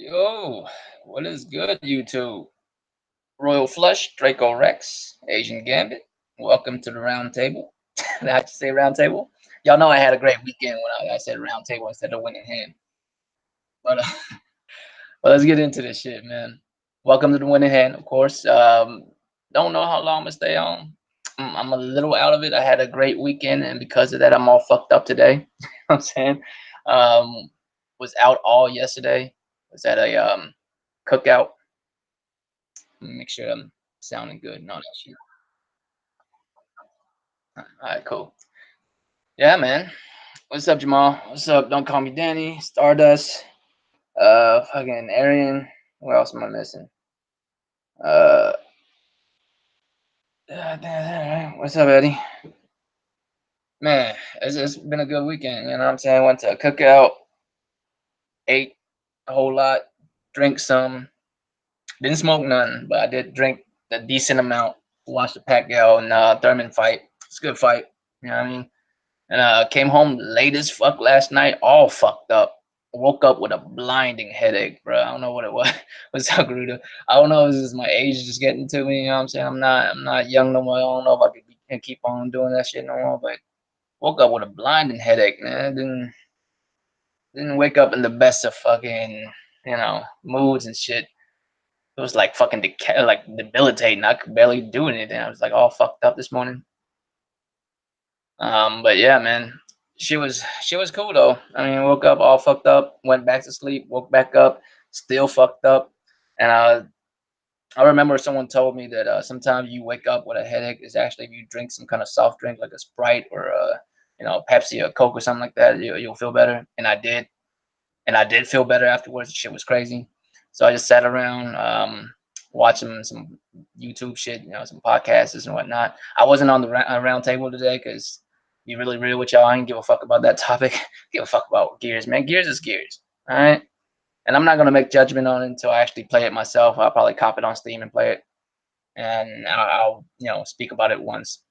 Yo, what is good, YouTube? Royal Flush, Draco Rex, Asian Gambit. Welcome to the round table. Did I just say round table? Y'all know I had a great weekend when I said round table instead of winning hand. But well, let's get into this shit, man. Welcome to the winning hand, of course. Don't know how long I'm gonna stay on. I'm a little out of it. I had a great weekend, and because of that, I'm all fucked up today. You know what I'm saying? Was out all yesterday. Was at a cookout. Let me make sure I'm sounding good and all that shit. All right, cool. Yeah, man. What's up, Jamal? What's up? Don't call me Danny. Stardust. Fucking Arian. What else am I missing? Uh, what's up, Eddie? Man, it's been a good weekend. You know what I'm saying? Went to a cookout, ate a whole lot, drank some. Didn't smoke none, but I did drink a decent amount. Watched the Pacquiao and Thurman fight. It's a good fight. You know what I mean? And came home late as fuck last night, all fucked up. Woke up with a blinding headache, bro. I don't know what it was. What's up, Gruda? I don't know if this is my age just getting to me. You know what I'm saying? I'm not young no more. I don't know if can keep on doing that shit no more. But woke up with a blinding headache, man. Didn't wake up in the best of fucking moods and shit. It was like fucking like debilitating. I could barely do anything. I was like all fucked up this morning. But yeah, man, she was cool though. I mean, woke up all fucked up, went back to sleep, woke back up, still fucked up. And I remember someone told me that sometimes you wake up with a headache is actually if you drink some kind of soft drink like a Sprite or Pepsi or Coke or something like that, you'll feel better. And I did feel better afterwards. The shit was crazy. So I just sat around watching some YouTube shit, some podcasts and whatnot. I wasn't on the round table today because be really real with y'all. I didn't give a fuck about that topic. Give a fuck about Gears, man. Gears is Gears. All right. And I'm not gonna make judgment on it until I actually play it myself. I'll probably cop it on Steam and play it, and I'll speak about it once.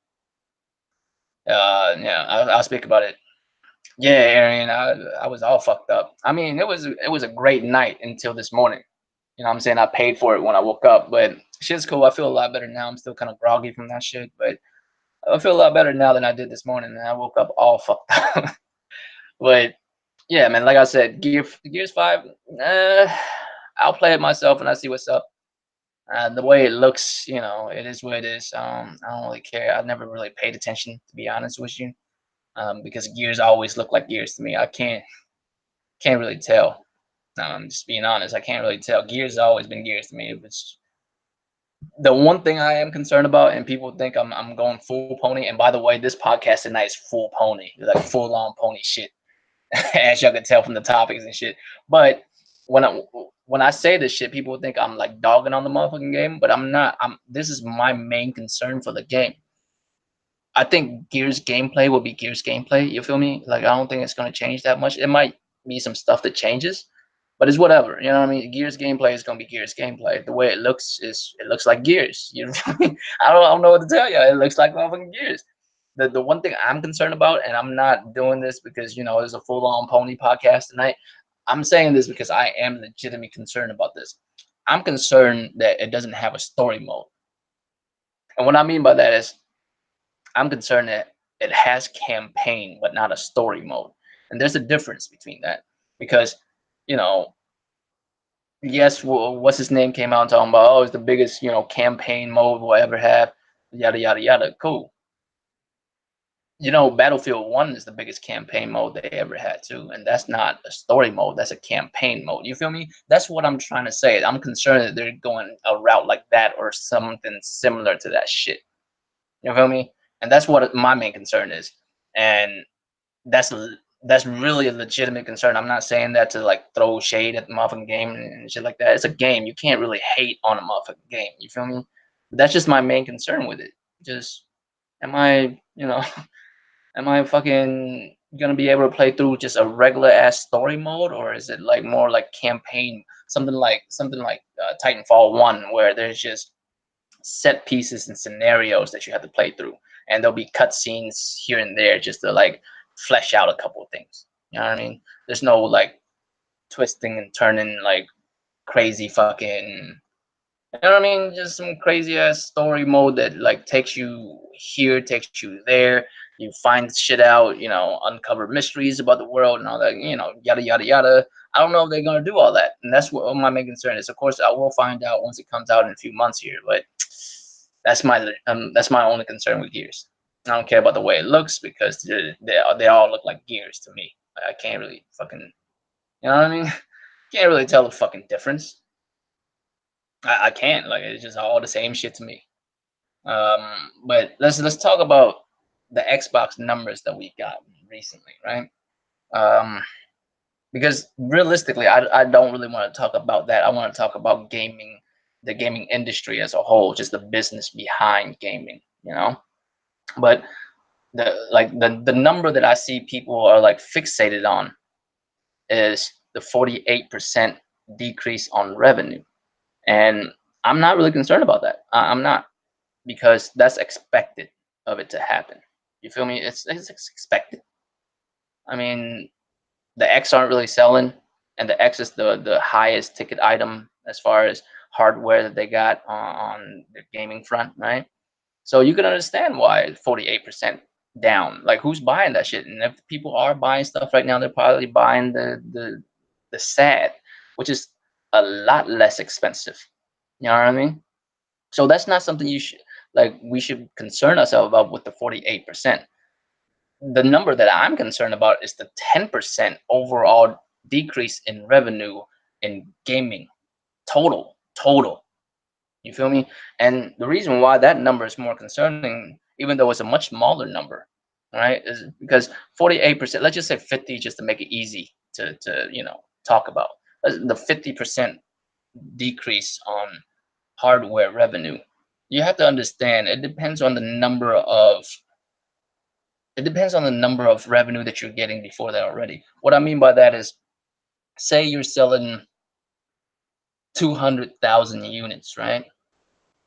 Yeah, I'll speak about it. Yeah, Arian, I was all fucked up. I mean, it was a great night until this morning. You know what I'm saying? I paid for it when I woke up, but shit's cool. I feel a lot better now. I'm still kind of groggy from that shit, but I feel a lot better now than I did this morning. And I woke up all fucked up. But yeah, man, like I said, Gears 5, I'll play it myself and I see what's up. The way it looks, it is what it is. I don't really care. I never really paid attention, to be honest with you, because Gears always look like Gears to me. I can't really tell. I'm just being honest. I can't really tell. Gears has always been Gears to me. It's the one thing I am concerned about, and people think I'm going full pony. And by the way, this podcast tonight is full pony, like full on pony shit, as y'all can tell from the topics and shit. But when I when I say this shit, people think I'm like dogging on the motherfucking game, but I'm not. This is my main concern for the game. I think Gears gameplay will be Gears gameplay. You feel me? Like I don't think it's gonna change that much. It might be some stuff that changes, but it's whatever. You know what I mean? Gears gameplay is gonna be Gears gameplay. The way it looks like Gears. You know what I mean? I don't know what to tell you. It looks like motherfucking Gears. The one thing I'm concerned about, and I'm not doing this because it's a full on pony podcast tonight. I'm saying this because I am legitimately concerned about this. I'm concerned that it doesn't have a story mode. And what I mean by that is I'm concerned that it has campaign, but not a story mode. And there's a difference between that because, you know, yes, what's his name came out and talking about, oh, it's the biggest, campaign mode we'll ever have, yada, yada, yada. Cool. Battlefield 1 is the biggest campaign mode they ever had, too. And that's not a story mode, that's a campaign mode. You feel me? That's what I'm trying to say. I'm concerned that they're going a route like that or something similar to that shit. You feel me? And that's what my main concern is. And that's that's really a legitimate concern. I'm not saying that to like throw shade at the motherfucking game and shit like that. It's a game. You can't really hate on a motherfucking game. You feel me? But that's just my main concern with it. Just am I, am I fucking gonna be able to play through just a regular ass story mode, or is it like more like campaign, something like Titanfall 1, where there's just set pieces and scenarios that you have to play through, and there'll be cutscenes here and there just to like flesh out a couple of things. You know what I mean? There's no like twisting and turning like crazy fucking, you know what I mean? Just some crazy ass story mode that like takes you here, takes you there. You find shit out, uncover mysteries about the world and all that, yada yada yada. I don't know if they're gonna do all that, and that's what my main concern is. Of course, I will find out once it comes out in a few months here, but that's my only concern with Gears. I don't care about the way it looks because they all look like Gears to me. I can't really fucking, you know what I mean? Can't really tell the fucking difference. I can't, like, it's just all the same shit to me. But let's talk about the Xbox numbers that we got recently, right? Um, because realistically, I don't really want to talk about that. I want to talk about gaming, the gaming industry as a whole, just the business behind gaming, But the number that I see people are like fixated on is the 48% decrease on revenue, and I'm not really concerned about that. I'm not, because that's expected of it to happen. You feel me? It's expected. I mean, the X aren't really selling, and the X is the highest ticket item as far as hardware that they got on the gaming front, right? So you can understand why 48% down. Like, who's buying that shit? And if people are buying stuff right now, they're probably buying the SAD, which is a lot less expensive. You know what I mean? So that's not something you should, like, we should concern ourselves about with the 48%. The number that I'm concerned about is the 10% overall decrease in revenue in gaming, total. You feel me? And the reason why that number is more concerning, even though it's a much smaller number, right, is because 48%, let's just say 50, just to make it easy to talk about. The 50% decrease on hardware revenue. You have to understand it depends on the number of revenue that you're getting before that already. What I mean by that is, say you're selling 200,000 units, right?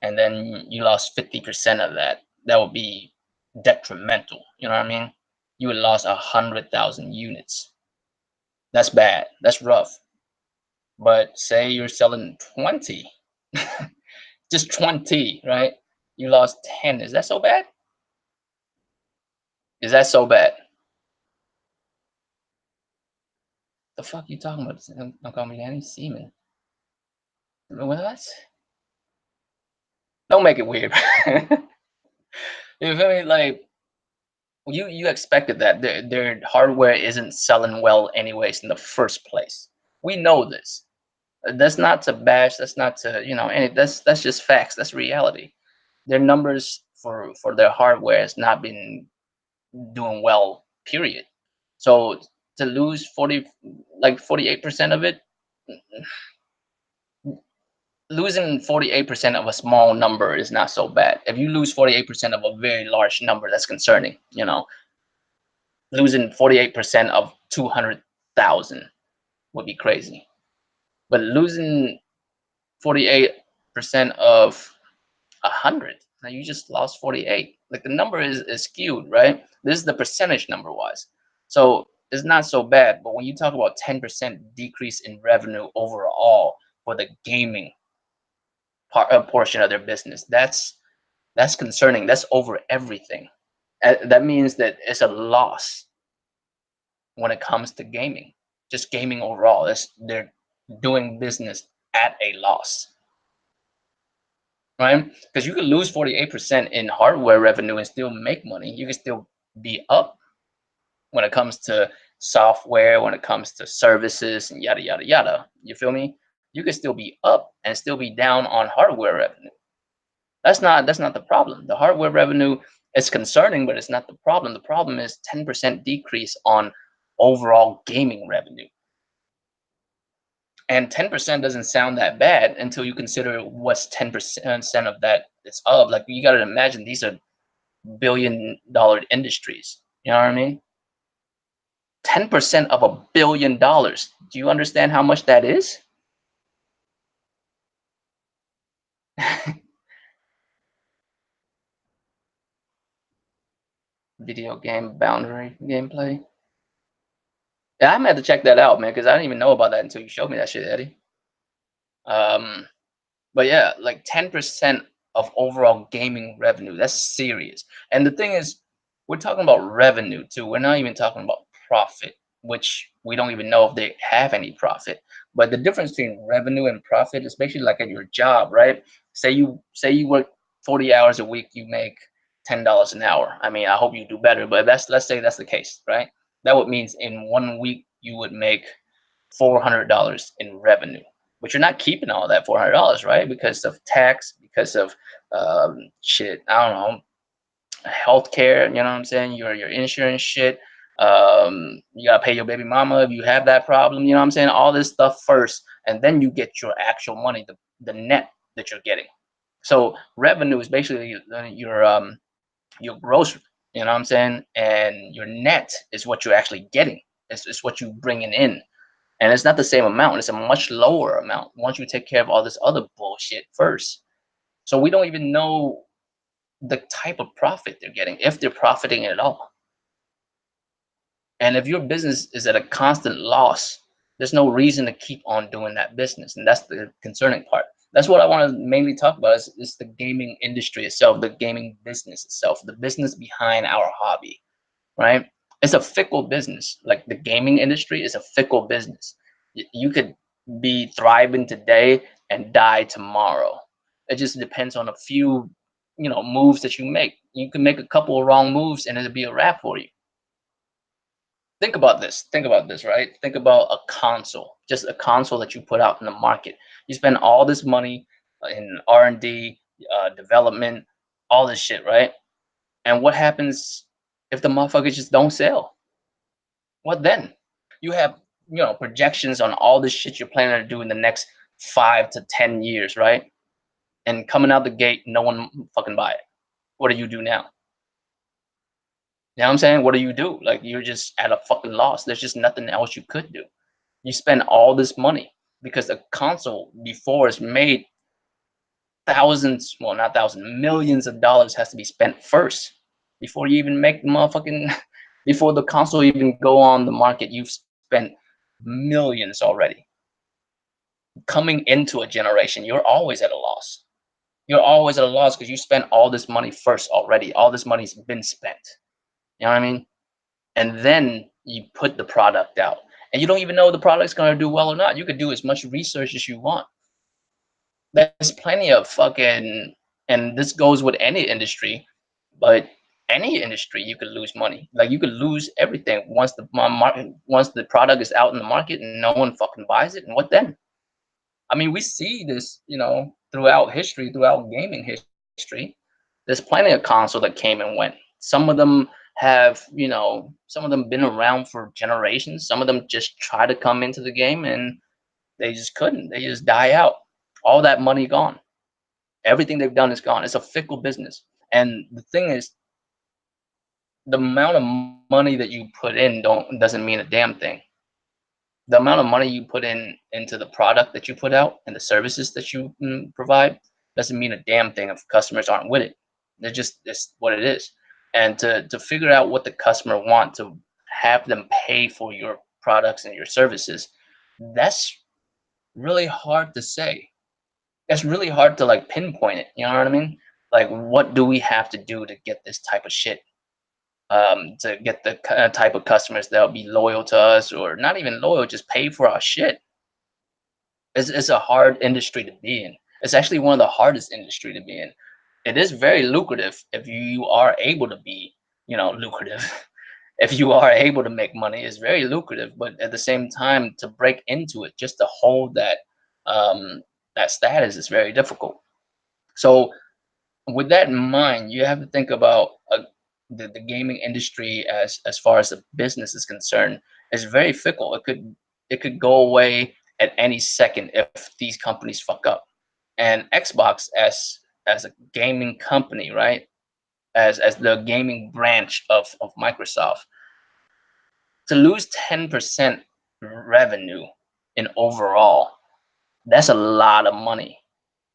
And then you lost 50% of that. That would be detrimental. You know what I mean? You would lost 100,000 units. That's bad. That's rough. But say you're selling 20, just 20, right? You lost 10. Is that so bad? Is that so bad? The fuck you talking about? Don't call me Danny Seaman. What? Don't make it weird. You feel me? Like, you expected that their hardware isn't selling well anyways in the first place. We know this. That's not to bash. That's not to, and that's just facts. That's reality. Their numbers for their hardware has not been doing well. Period. So to lose 48% of it, losing 48% of a small number is not so bad. If you lose 48% of a very large number, that's concerning. Losing 48% of 200,000 would be crazy. But losing 48% of 100, now you just lost 48. Like, the number is skewed, right? This is the percentage number wise. So it's not so bad. But when you talk about 10% decrease in revenue overall for the gaming portion of their business, that's concerning. That's over everything. That means that it's a loss when it comes to gaming, just gaming overall. They're doing business at a loss, right? Because you could lose 48% in hardware revenue and still make money. You can still be up when it comes to software, when it comes to services, and yada yada yada. You feel me? You could still be up and still be down on hardware revenue. That's not the problem. The hardware revenue is concerning, but it's not the problem. The problem is 10% decrease on overall gaming revenue. And 10% doesn't sound that bad until you consider what's 10% of that is of. Like, you got to imagine these are billion-dollar industries. You know what I mean? 10% of $1 billion. Do you understand how much that is? Video game boundary gameplay. Yeah, I'm gonna have to check that out, man, because I didn't even know about that until you showed me that shit, Eddie. Um, but yeah, like 10% of overall gaming revenue. That's serious. And the thing is, we're talking about revenue too. We're not even talking about profit, which we don't even know if they have any profit. But the difference between revenue and profit, especially like at your job, right? Say you work 40 hours a week, you make $10 an hour. I mean, I hope you do better, but that's let's say that's the case, right? That would means in 1 week you would make $400 in revenue, but you're not keeping all that $400, right? Because of tax, because of shit, I don't know, healthcare. You know what I'm saying? Your insurance shit. You gotta pay your baby mama if you have that problem. You know what I'm saying? All this stuff first, and then you get your actual money, the net that you're getting. So revenue is basically your gross. You know what I'm saying? And your net is what you're actually getting. It's what you bringing in, and it's not the same amount. It's a much lower amount once you take care of all this other bullshit first. So we don't even know the type of profit they're getting, if they're profiting at all. And if your business is at a constant loss, there's no reason to keep on doing that business. And that's the concerning part. That's what I want to mainly talk about is the gaming industry itself, the gaming business itself, the business behind our hobby, right? It's a fickle business. Like the gaming industry is a fickle business. You could be thriving today and die tomorrow. It just depends on a few, moves that you make. You can make a couple of wrong moves and it'll be a wrap for you. Think about this. Think about this, right? Think about a console, just a console that you put out in the market. You spend all this money in R&D, development, all this shit, right? And what happens if the motherfuckers just don't sell? What then? You have, projections on all this shit you're planning to do in the next 5 to 10 years, right? And coming out the gate, no one fucking buy it. What do you do now? You know what I'm saying? What do you do? Like you're just at a fucking loss. There's just nothing else you could do. You spend all this money because a console before it's made thousands, well, not thousands, millions of dollars has to be spent first before you even make the motherfucking before the console even go on the market. You've spent millions already. Coming into a generation, you're always at a loss. You're always at a loss because you spent all this money first already. All this money's been spent. You know what I mean? And then you put the product out, and you don't even know the product's gonna do well or not. You could do as much research as you want. There's plenty of fucking, and this goes with any industry, but any industry you could lose money. Like you could lose everything once once the product is out in the market and no one fucking buys it. And what then? I mean, we see this, throughout history, throughout gaming history. There's plenty of console that came and went. Some of them have, some of them been around for generations. Some of them just try to come into the game and they just couldn't. They just die out. All that money gone. Everything they've done is gone. It's a fickle business. And the thing is, the amount of money that you put in doesn't mean a damn thing. The amount of money you put into the product that you put out and the services that you provide doesn't mean a damn thing if customers aren't with it. It's what it is. And to figure out what the customer want, to have them pay for your products and your services, that's really hard to say. That's really hard to like pinpoint it. You know what I mean? Like, what do we have to do to get this type of shit? To get the type of customers that'll be loyal to us, or not even loyal, just pay for our shit. It's a hard industry to be in. It's actually one of the hardest industry to be in. It is very lucrative if you are able to be, lucrative. If you are able to make money, it's very lucrative. But at the same time, to break into it, just to hold that status is very difficult. So with that in mind, you have to think about the gaming industry as far as the business is concerned. Is very fickle. It could go away at any second if these companies fuck up. And Xbox as a gaming company, right? As the gaming branch of Microsoft, to lose 10% revenue in overall, that's a lot of money.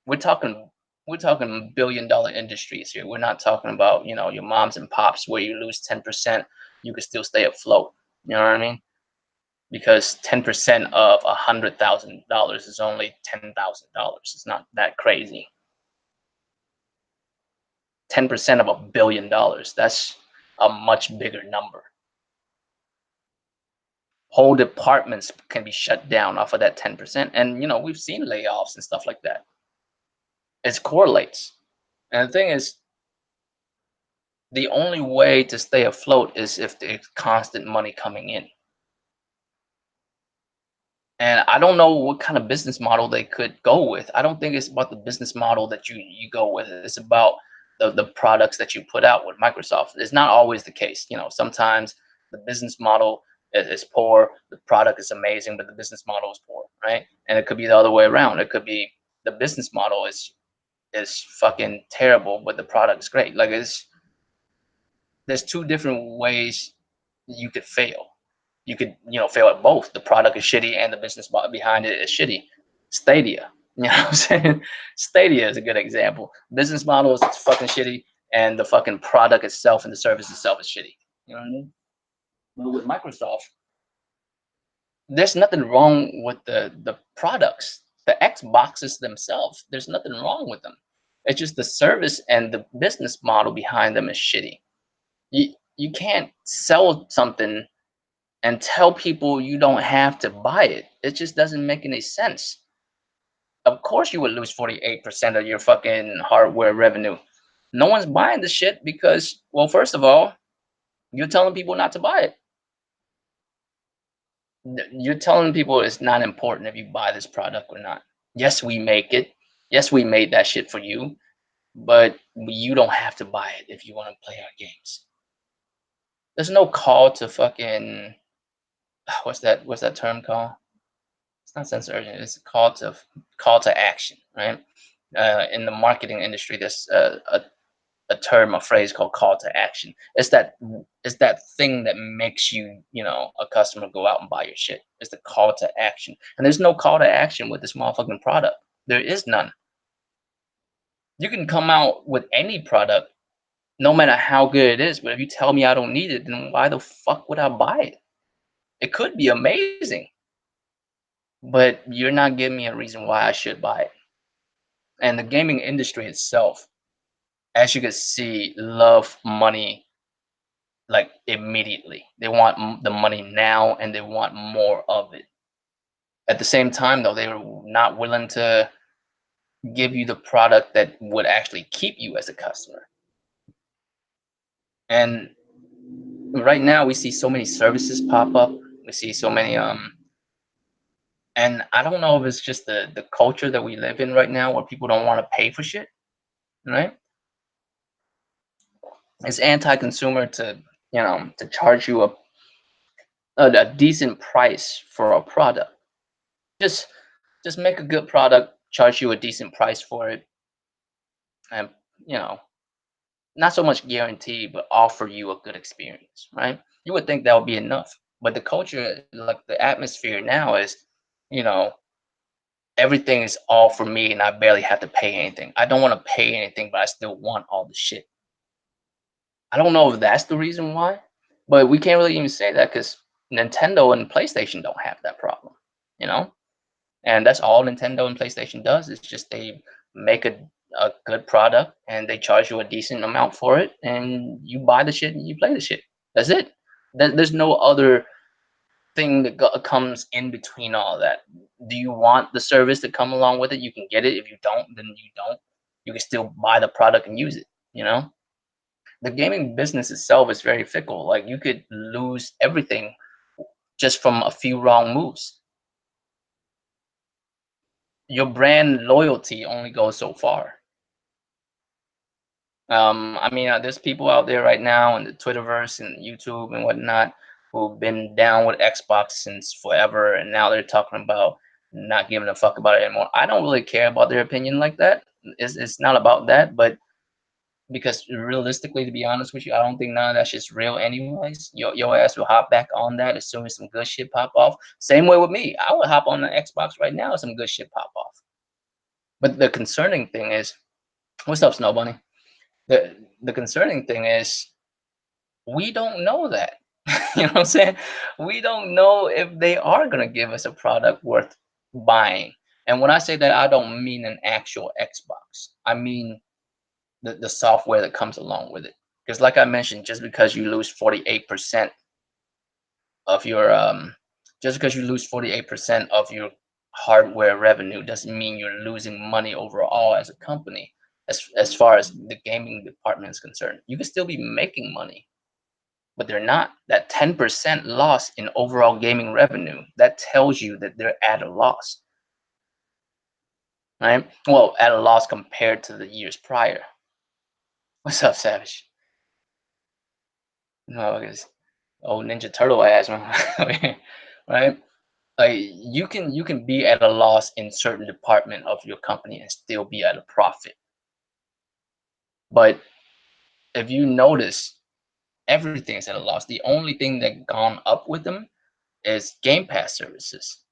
We're talking we're talking billion-dollar industries here. We're not talking about, your moms and pops where you lose 10%, you can still stay afloat. You know what I mean? because 10% of $100,000 is only $10,000. It's not that crazy. 10% of $1 billion, that's a much bigger number. Whole departments can be shut down off of that 10%. And we've seen layoffs and stuff like that. It correlates. And the thing is, the only way to stay afloat is if there's constant money coming in. And I don't know what kind of business model they could go with. I don't think it's about the business model that you go with. It's about the products that you put out with Microsoft. It's not always the case. Sometimes the business model is poor, the product is amazing, but the business model is poor, right? And it could be the other way around. It could be the business model is fucking terrible, but the product is great. Like there's two different ways you could fail. You could, fail at both. The product is shitty and the business behind it is shitty. Stadia, what I'm saying? Stadia is a good example. Business model is fucking shitty, and the fucking product itself and the service itself is shitty. You know what I mean? But with Microsoft, there's nothing wrong with the products, the Xboxes themselves. There's nothing wrong with them. It's just the service and the business model behind them is shitty. You can't sell something and tell people you don't have to buy it. It just doesn't make any sense. Of course, you would lose 48% of your fucking hardware revenue. No one's buying the shit because, well, first of all, you're telling people not to buy it. You're telling people it's not important if you buy this product or not. Yes, we make it. Yes, we made that shit for you, but you don't have to buy it if you want to play our games. There's no call to fucking what's that term called? It's not sense of urgency. It's a call to action, right? In the marketing industry, there's a term, a phrase called call to action. It's that thing that makes a customer go out and buy your shit. It's the call to action, and there's no call to action with this motherfucking product. There is none. You can come out with any product, no matter how good it is, but if you tell me I don't need it, then why the fuck would I buy it? It could be amazing, but you're not giving me a reason why I should buy it. And the gaming industry itself, as you can see, love money like immediately. They want the money now and they want more of it. At the same time, though, they're not willing to give you the product that would actually keep you as a customer. And right now, we see so many services pop up. We see so many and I don't know if it's just the culture that we live in right now, where people don't want to pay for shit, right? It's anti-consumer to charge you a decent price for a product. Just just make a good product, charge you a decent price for it, and you know, not so much guarantee, but offer you a good experience, right? You would think that would be enough. But the culture, like the atmosphere now is, you know, everything is all for me and I barely have to pay anything. I don't want to pay anything, but I still want all the shit. I don't know if that's the reason why, but we can't really even say that because Nintendo and PlayStation don't have that problem, you know? And that's all Nintendo and PlayStation does is just they make a good product and they charge you a decent amount for it and you buy the shit and you play the shit. That's it. There's no other thing that comes in between all that. Do you want the service to come along with it? You can get it. If you don't, then you don't. You can still buy the product and use it, you know? The gaming business itself is very fickle. Like you could lose everything just from a few wrong moves. Your brand loyalty only goes so far. I mean, there's people out there right now in the Twitterverse and YouTube and whatnot who've been down with Xbox since forever, and now they're talking about not giving a fuck about it anymore. I don't really care about their opinion like that. It's not about that, but because realistically, to be honest with you, I don't think none of that shit's real anyways. Your ass will hop back on that as soon as some good shit pop off. Same way with me. I would hop on the Xbox right now if some good shit pop off. But the concerning thing is, what's up, Snow Bunny? The concerning thing is we don't know that. You know what I'm saying? We don't know if they are gonna give us a product worth buying. And when I say that, I don't mean an actual Xbox. I mean the software that comes along with it. Because like I mentioned, just because you lose 48% of your just because you lose 48% of your hardware revenue doesn't mean you're losing money overall as a company. As far as the gaming department is concerned, you can still be making money, but they're not. That 10% loss in overall gaming revenue, that tells you that they're at a loss, right? Well, at a loss compared to the years prior. What's up, Savage? No, because old Ninja Turtle ass, man. Right? Like you can be at a loss in certain department of your company and still be at a profit. But if you notice, everything's at a loss. The only thing that gone up with them is Game Pass services.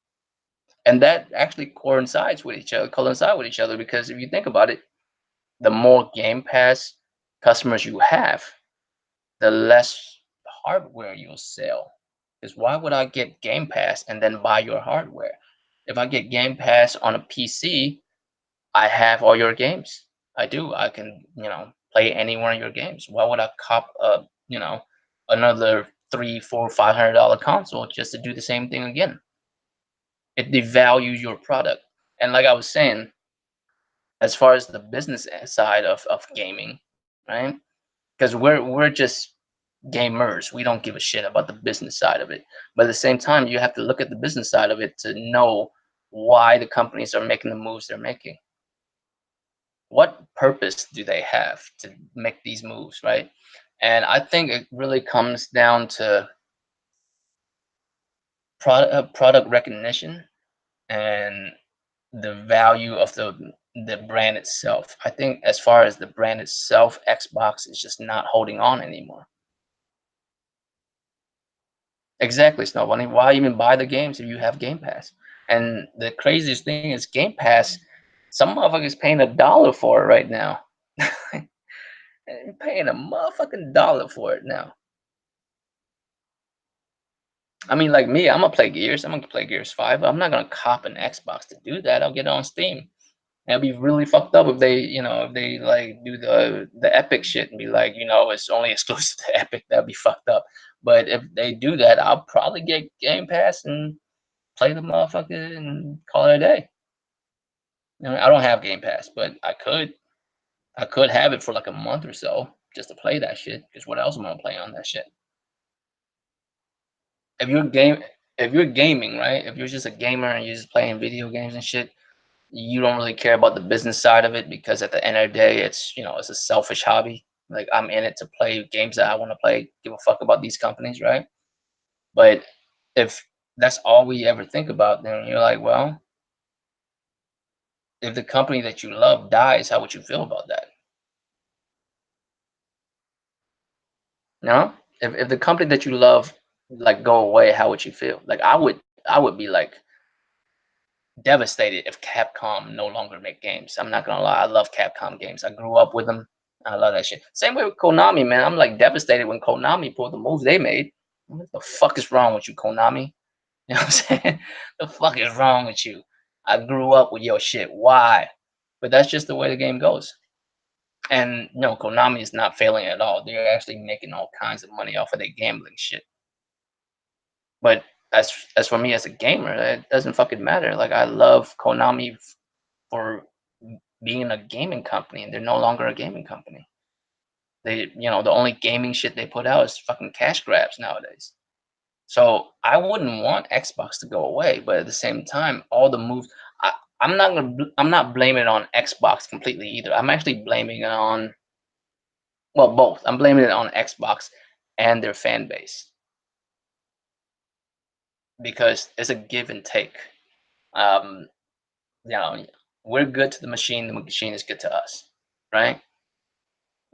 And that actually coincide with each other because if you think about it, the more Game Pass customers you have, the less hardware you'll sell. Because why would I get Game Pass and then buy your hardware? If I get Game Pass on a PC, I have all your games. I do. I can, play any one of your games. Why would I cop another three, four, $500 console just to do the same thing again? It devalues your product. And like I was saying, as far as the business side of gaming, right? Because we're just gamers. We don't give a shit about the business side of it. But at the same time, you have to look at the business side of it to know why the companies are making the moves they're making. What purpose do they have to make these moves, right? And I think it really comes down to product recognition and the value of the brand itself. I think as far as the brand itself, Xbox is just not holding on anymore. Exactly, Snow Bunny. Why even buy the games if you have Game Pass? And the craziest thing is Game Pass. Some motherfuckers paying $1 for it right now. You're paying a motherfucking dollar for it now. I mean, like me, I'm gonna play Gears. I'm gonna play Gears 5. But I'm not gonna cop an Xbox to do that. I'll get it on Steam. It'd be really fucked up if they like do the Epic shit and be like, it's only exclusive to Epic. That'd be fucked up. But if they do that, I'll probably get Game Pass and play the motherfucker and call it a day. I don't have Game Pass, but I could. I could have it for like a month or so just to play that shit. Because what else am I gonna play on that shit? If you're game, if you're gaming, right? If you're just a gamer and you're just playing video games and shit, you don't really care about the business side of it because at the end of the day, it's a selfish hobby. Like I'm in it to play games that I want to play. Give a fuck about these companies, right? But if that's all we ever think about, then you're like, well, if the company that you love dies, how would you feel about that? No, if the company that you love like go away, how would you feel? Like I would be like devastated if Capcom no longer make games. I'm not gonna lie, I love Capcom games. I grew up with them. I love that shit. Same way with Konami, man. I'm like devastated when Konami pulled the moves they made. What the fuck is wrong with you, Konami? You know what I'm saying? The fuck is wrong with you? I grew up with your shit. Why? But that's just the way the game goes. And no, Konami is not failing at all. They're actually making all kinds of money off of their gambling shit. But as for me as a gamer, it doesn't fucking matter. Like I love Konami for being a gaming company, and they're no longer a gaming company. The only gaming shit they put out is fucking cash grabs nowadays. So I wouldn't want Xbox to go away, but at the same time, all the moves. I, I'm not blaming it on Xbox completely either. I'm actually blaming it on, well, both. I'm blaming it on Xbox and their fan base because it's a give and take. Um, you know, we're good to the machine is good to us, right?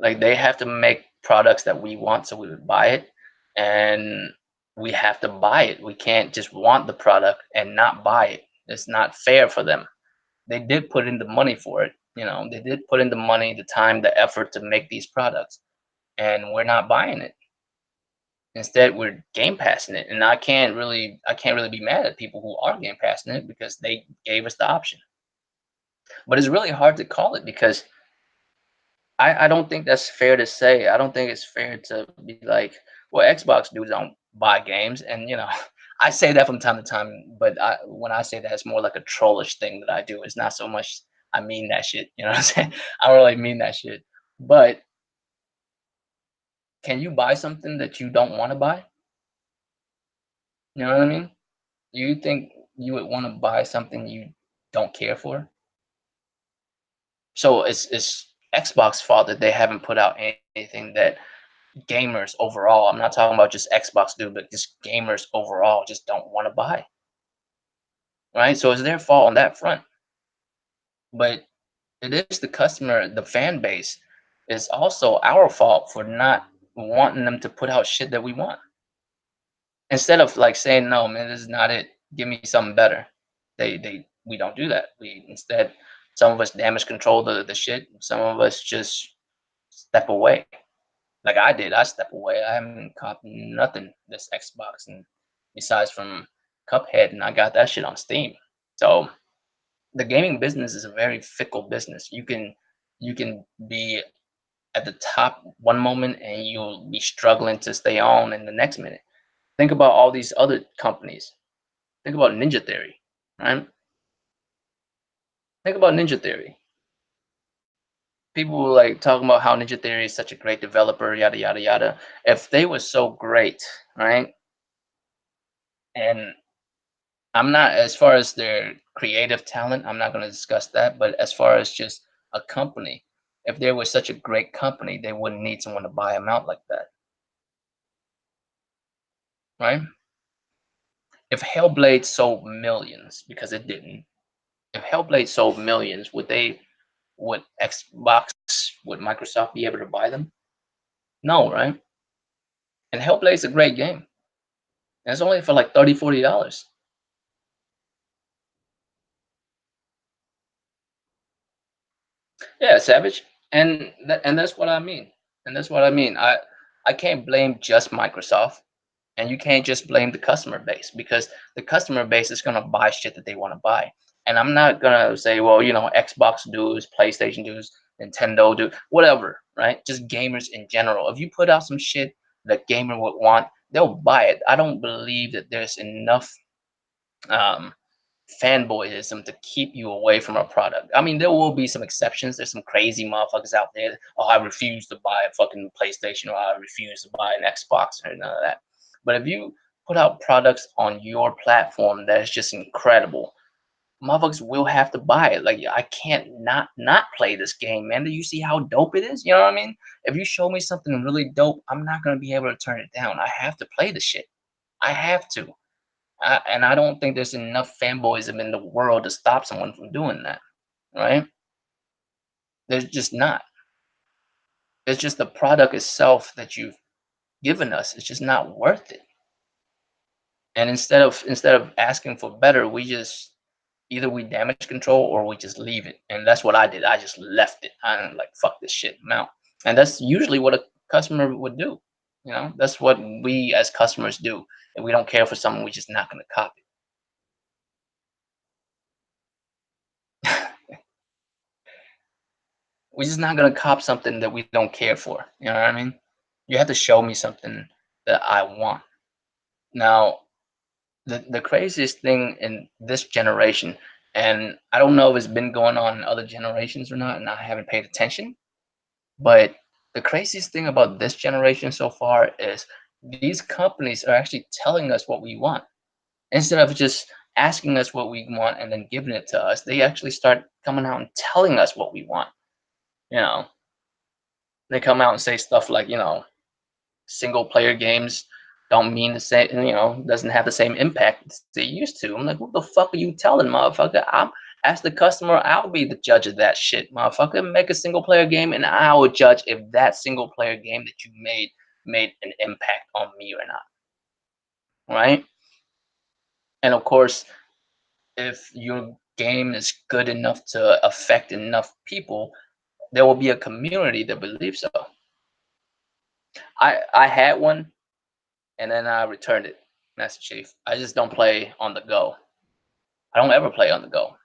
Like they have to make products that we want, so we would buy it, and we have to buy it. We can't just want the product and not buy it. It's not fair for them. They did put in the money for it. They did put in the money, the time, the effort to make these products, and we're not buying it. Instead, we're game passing it, and I can't really be mad at people who are game passing it because they gave us the option. But it's really hard to call it because I don't think that's fair to say. I don't think it's fair to be like, well, Xbox dudes don't buy games, and I say that from time to time. But when I say that, it's more like a trollish thing that I do. It's not so much I mean that shit. You know what I'm saying? I don't really mean that shit. But can you buy something that you don't want to buy? You know what I mean? Do you think you would want to buy something you don't care for? So it's Xbox fault that they haven't put out anything that gamers overall, I'm not talking about just Xbox dude, but just gamers overall just don't want to buy, right? So it's their fault on that front. But it is the customer, the fan base, is also our fault for not wanting them to put out shit that we want. Instead of like saying, no, man, this is not it. Give me something better. We don't do that. We instead some of us damage control the shit. Some of us just step away. Like I did, I step away. I haven't copped nothing this Xbox, and besides from Cuphead, and I got that shit on Steam. So the gaming business is a very fickle business. You can be at the top one moment, and you'll be struggling to stay on in the next minute. Think about all these other companies. Think about Ninja Theory, right? Think about Ninja Theory. People were like talking about how Ninja Theory is such a great developer, yada yada yada. If they were so great, right? And I'm not as far as their creative talent, I'm not gonna discuss that, but as far as just a company, if they were such a great company, they wouldn't need someone to buy them out like that, right? If Hellblade sold millions, because it didn't, if Hellblade sold millions, would Xbox, would Microsoft be able to buy them? No, right? And Hellblade's a great game. And it's only for like 30, $40. Yeah, Savage. And that's what I mean. And that's what I mean. I can't blame just Microsoft. And you can't just blame the customer base because the customer base is going to buy shit that they want to buy. And I'm not going to say, well, Xbox dudes, PlayStation dudes, Nintendo do, whatever, right? Just gamers in general. If you put out some shit that gamer would want, they'll buy it. I don't believe that there's enough um, fanboyism to keep you away from a product. I mean, there will be some exceptions. There's some crazy motherfuckers out there. Oh, I refuse to buy a fucking PlayStation or I refuse to buy an Xbox or none of that. But if you put out products on your platform that is just incredible, motherfuckers will have to buy it. Like I can't not play this game, man. Do you see how dope it is? You know what I mean? If you show me something really dope, I'm not gonna be able to turn it down. I have to play the shit. I have to. And I don't think there's enough fanboyism in the world to stop someone from doing that, right? There's just not. It's just the product itself that you've given us. It's just not worth it. And instead of asking for better, we just either we damage control or we just leave it. And that's what I did. I just left it. I'm like, fuck this shit, I'm out. And that's usually what a customer would do. That's what we as customers do. If we don't care for something, we're just not gonna copy. We're just not gonna cop something that we don't care for. You know what I mean? You have to show me something that I want. Now, the craziest thing in this generation, and I don't know if it's been going on in other generations or not, and I haven't paid attention, but the craziest thing about this generation so far is these companies are actually telling us what we want. Instead of just asking us what we want and then giving it to us, they actually start coming out and telling us what we want. You know, they come out and say stuff like, single player games don't mean the same, doesn't have the same impact as they used to. I'm like, what the fuck are you telling, motherfucker? I'm as the customer, I'll be the judge of that shit, motherfucker. Make a single player game and I will judge if that single player game that you made an impact on me or not. Right? And of course, if your game is good enough to affect enough people, there will be a community that believes so. I had one. and then I returned it, Master Chief. I just don't play on the go. I don't ever play on the go.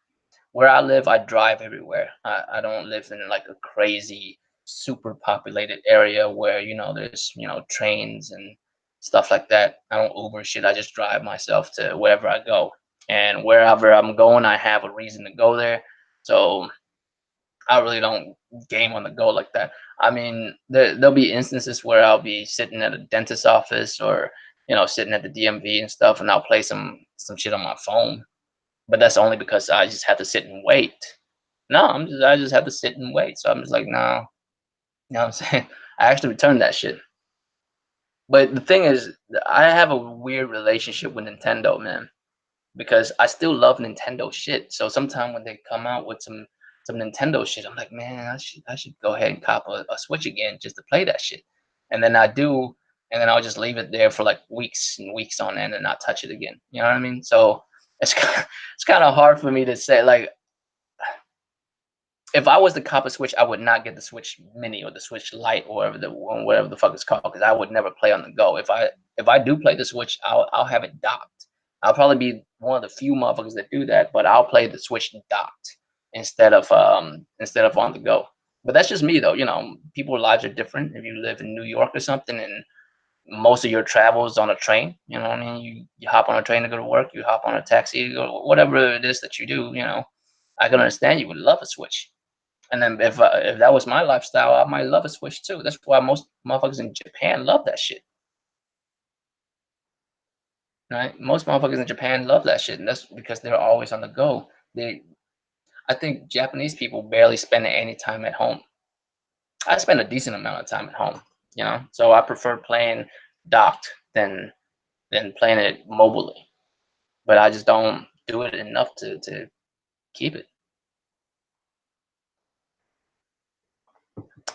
Where I live, I drive everywhere. I don't live in like a crazy, super populated area where there's trains and stuff like that. I don't Uber shit. I just drive myself to wherever I go, and wherever I'm going, I have a reason to go there. So I really don't game on the go like that. I mean, there'll be instances where I'll be sitting at a dentist's office or sitting at the DMV and stuff, and I'll play some shit on my phone. But that's only because I just have to sit and wait. No, I just have to sit and wait. So I'm just like, no, you know what I'm saying? I actually returned that shit. But the thing is, I have a weird relationship with Nintendo, man, because I still love Nintendo shit. So sometimes when they come out with some Nintendo shit, I'm like, man, I should go ahead and cop a Switch again just to play that shit. And then I do, and then I'll just leave it there for like weeks and weeks on end and not touch it again. You know what I mean? So it's it's kind of hard for me to say like if I was to cop a Switch, I would not get the Switch Mini or the Switch Lite or whatever the fuck it's called because I would never play on the go. If I do play the Switch, I'll have it docked. I'll probably be one of the few motherfuckers that do that, but I'll play the Switch docked instead of on the go. But that's just me though. People's lives are different. If you live in New York or something, and most of your travel is on a train, you know what I mean. You hop on a train to go to work. You hop on a taxi to go whatever it is that you do. I can understand you would love a Switch. And then if that was my lifestyle, I might love a Switch too. That's why most motherfuckers in Japan love that shit, right? Most motherfuckers in Japan love that shit, and that's because they're always on the go. I think Japanese people barely spend any time at home. I spend a decent amount of time at home, so I prefer playing docked than playing it mobilely. But I just don't do it enough to keep it.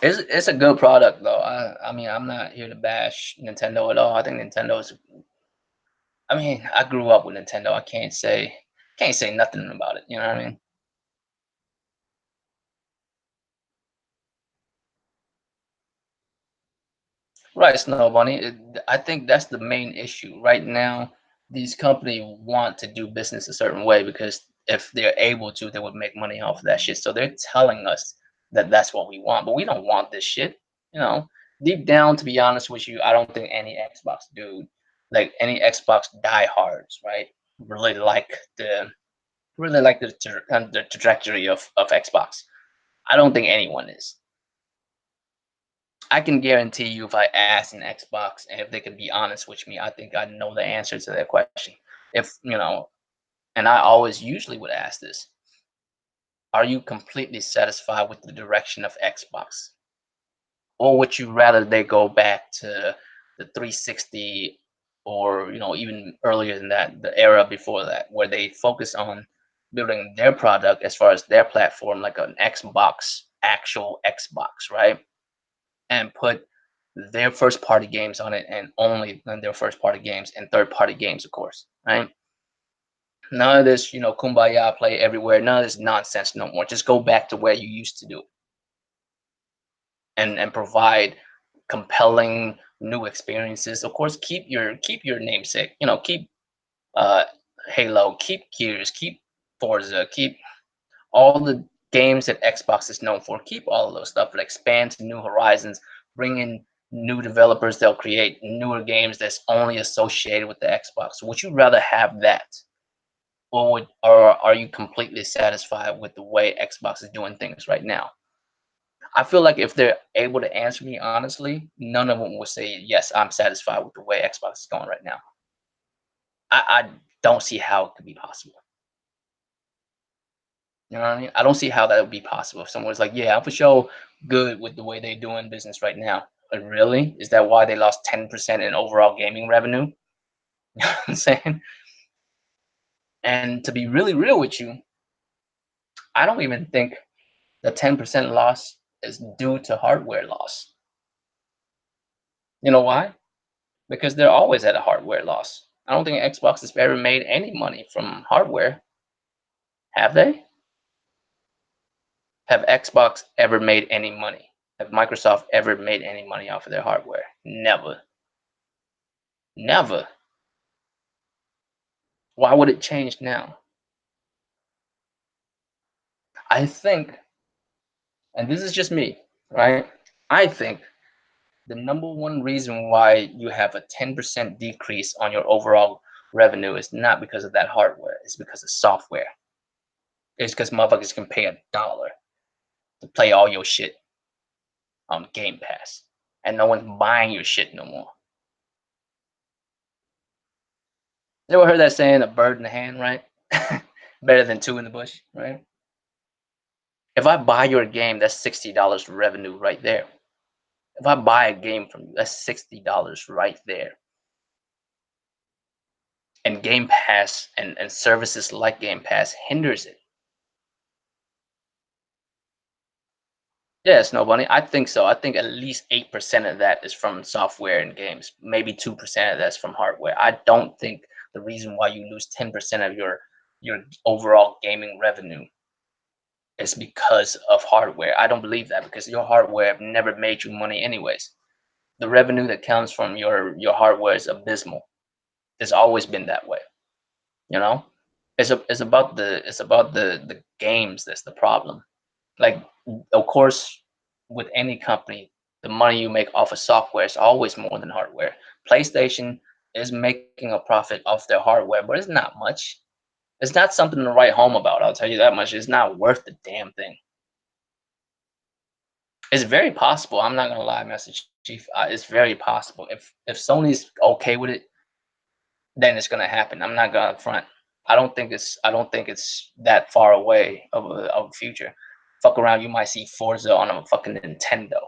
It's a good product though. I mean, I'm not here to bash Nintendo at all. I think Nintendo's I mean, I grew up with Nintendo. I can't say nothing about it. You know what I mean? Right, Snow Bunny. I think that's the main issue right now. These companies want to do business a certain way because if they're able to, they would make money off of that shit. So they're telling us that that's what we want, but we don't want this shit. You know, Deep down, to be honest with you, I don't think any Xbox dude, like any Xbox diehards, right, really like the the trajectory of Xbox. I don't think anyone is. I can guarantee you, if I asked an Xbox and if they could be honest with me, I think I know the answer to that question. And I always usually would ask this: are you completely satisfied with the direction of Xbox, or would you rather they go back to the 360, or even earlier than that, the era before that, where they focus on building their product as far as their platform, like an Xbox, actual Xbox, right? And put their first party games on it and only their first party games and third party games, of course, right? None of this, kumbaya play everywhere. None of this nonsense no more. Just go back to where you used to do it and provide compelling new experiences. Of course, keep your namesake. Keep uh Halo, keep Gears, keep Forza, keep all the games that Xbox is known for. Keep all of those stuff, but expand to new horizons, bring in new developers. They'll create newer games that's only associated with the Xbox. Would you rather have that, or are you completely satisfied with the way Xbox is doing things right now? I feel like if they're able to answer me honestly, none of them will say yes. I'm satisfied with the way Xbox is going right now. I don't see how it could be possible. You know what I mean? I don't see how that would be possible. If someone's like, "Yeah, I'm for sure good with the way they're doing business right now." Really? Is that why they lost 10% in overall gaming revenue? You know what I'm saying? And to be really real with you, I don't even think the 10% loss is due to hardware loss. You know why? Because they're always at a hardware loss. I don't think Xbox has ever made any money from hardware. Have they? Have Xbox ever made any money? Have Microsoft ever made any money off of their hardware? Never. Never. Why would it change now? I think, and this is just me, right? I think the number one reason why you have a 10% decrease on your overall revenue is not because of that hardware, it's because of software. It's because motherfuckers can pay $1 to play all your shit on Game Pass, and no one's buying your shit no more. You ever heard that saying, "A bird in the hand," right? Better than two in the bush, right? If I buy your game, that's $60 revenue right there. If I buy a game from you, that's $60 right there. And Game Pass and services like Game Pass hinders it. Yeah, Snow Bunny. I think so. I think at least 8% of that is from software and games. Maybe 2% of that's from hardware. I don't think the reason why you lose 10% of your overall gaming revenue is because of hardware. I don't believe that because your hardware never made you money anyways. The revenue that comes from your hardware is abysmal. It's always been that way, you know? It's about the games that's the problem. Like, of course, with any company, the money you make off of software is always more than hardware. PlayStation is making a profit off their hardware, but it's not much. It's not something to write home about. I'll tell you that much. It's not worth the damn thing. It's very possible. I'm not gonna lie, Master Chief. It's very possible. If Sony's okay with it, then it's gonna happen. I'm not gonna front. I don't think it's that far away of a future. Fuck around, you might see Forza on a fucking Nintendo.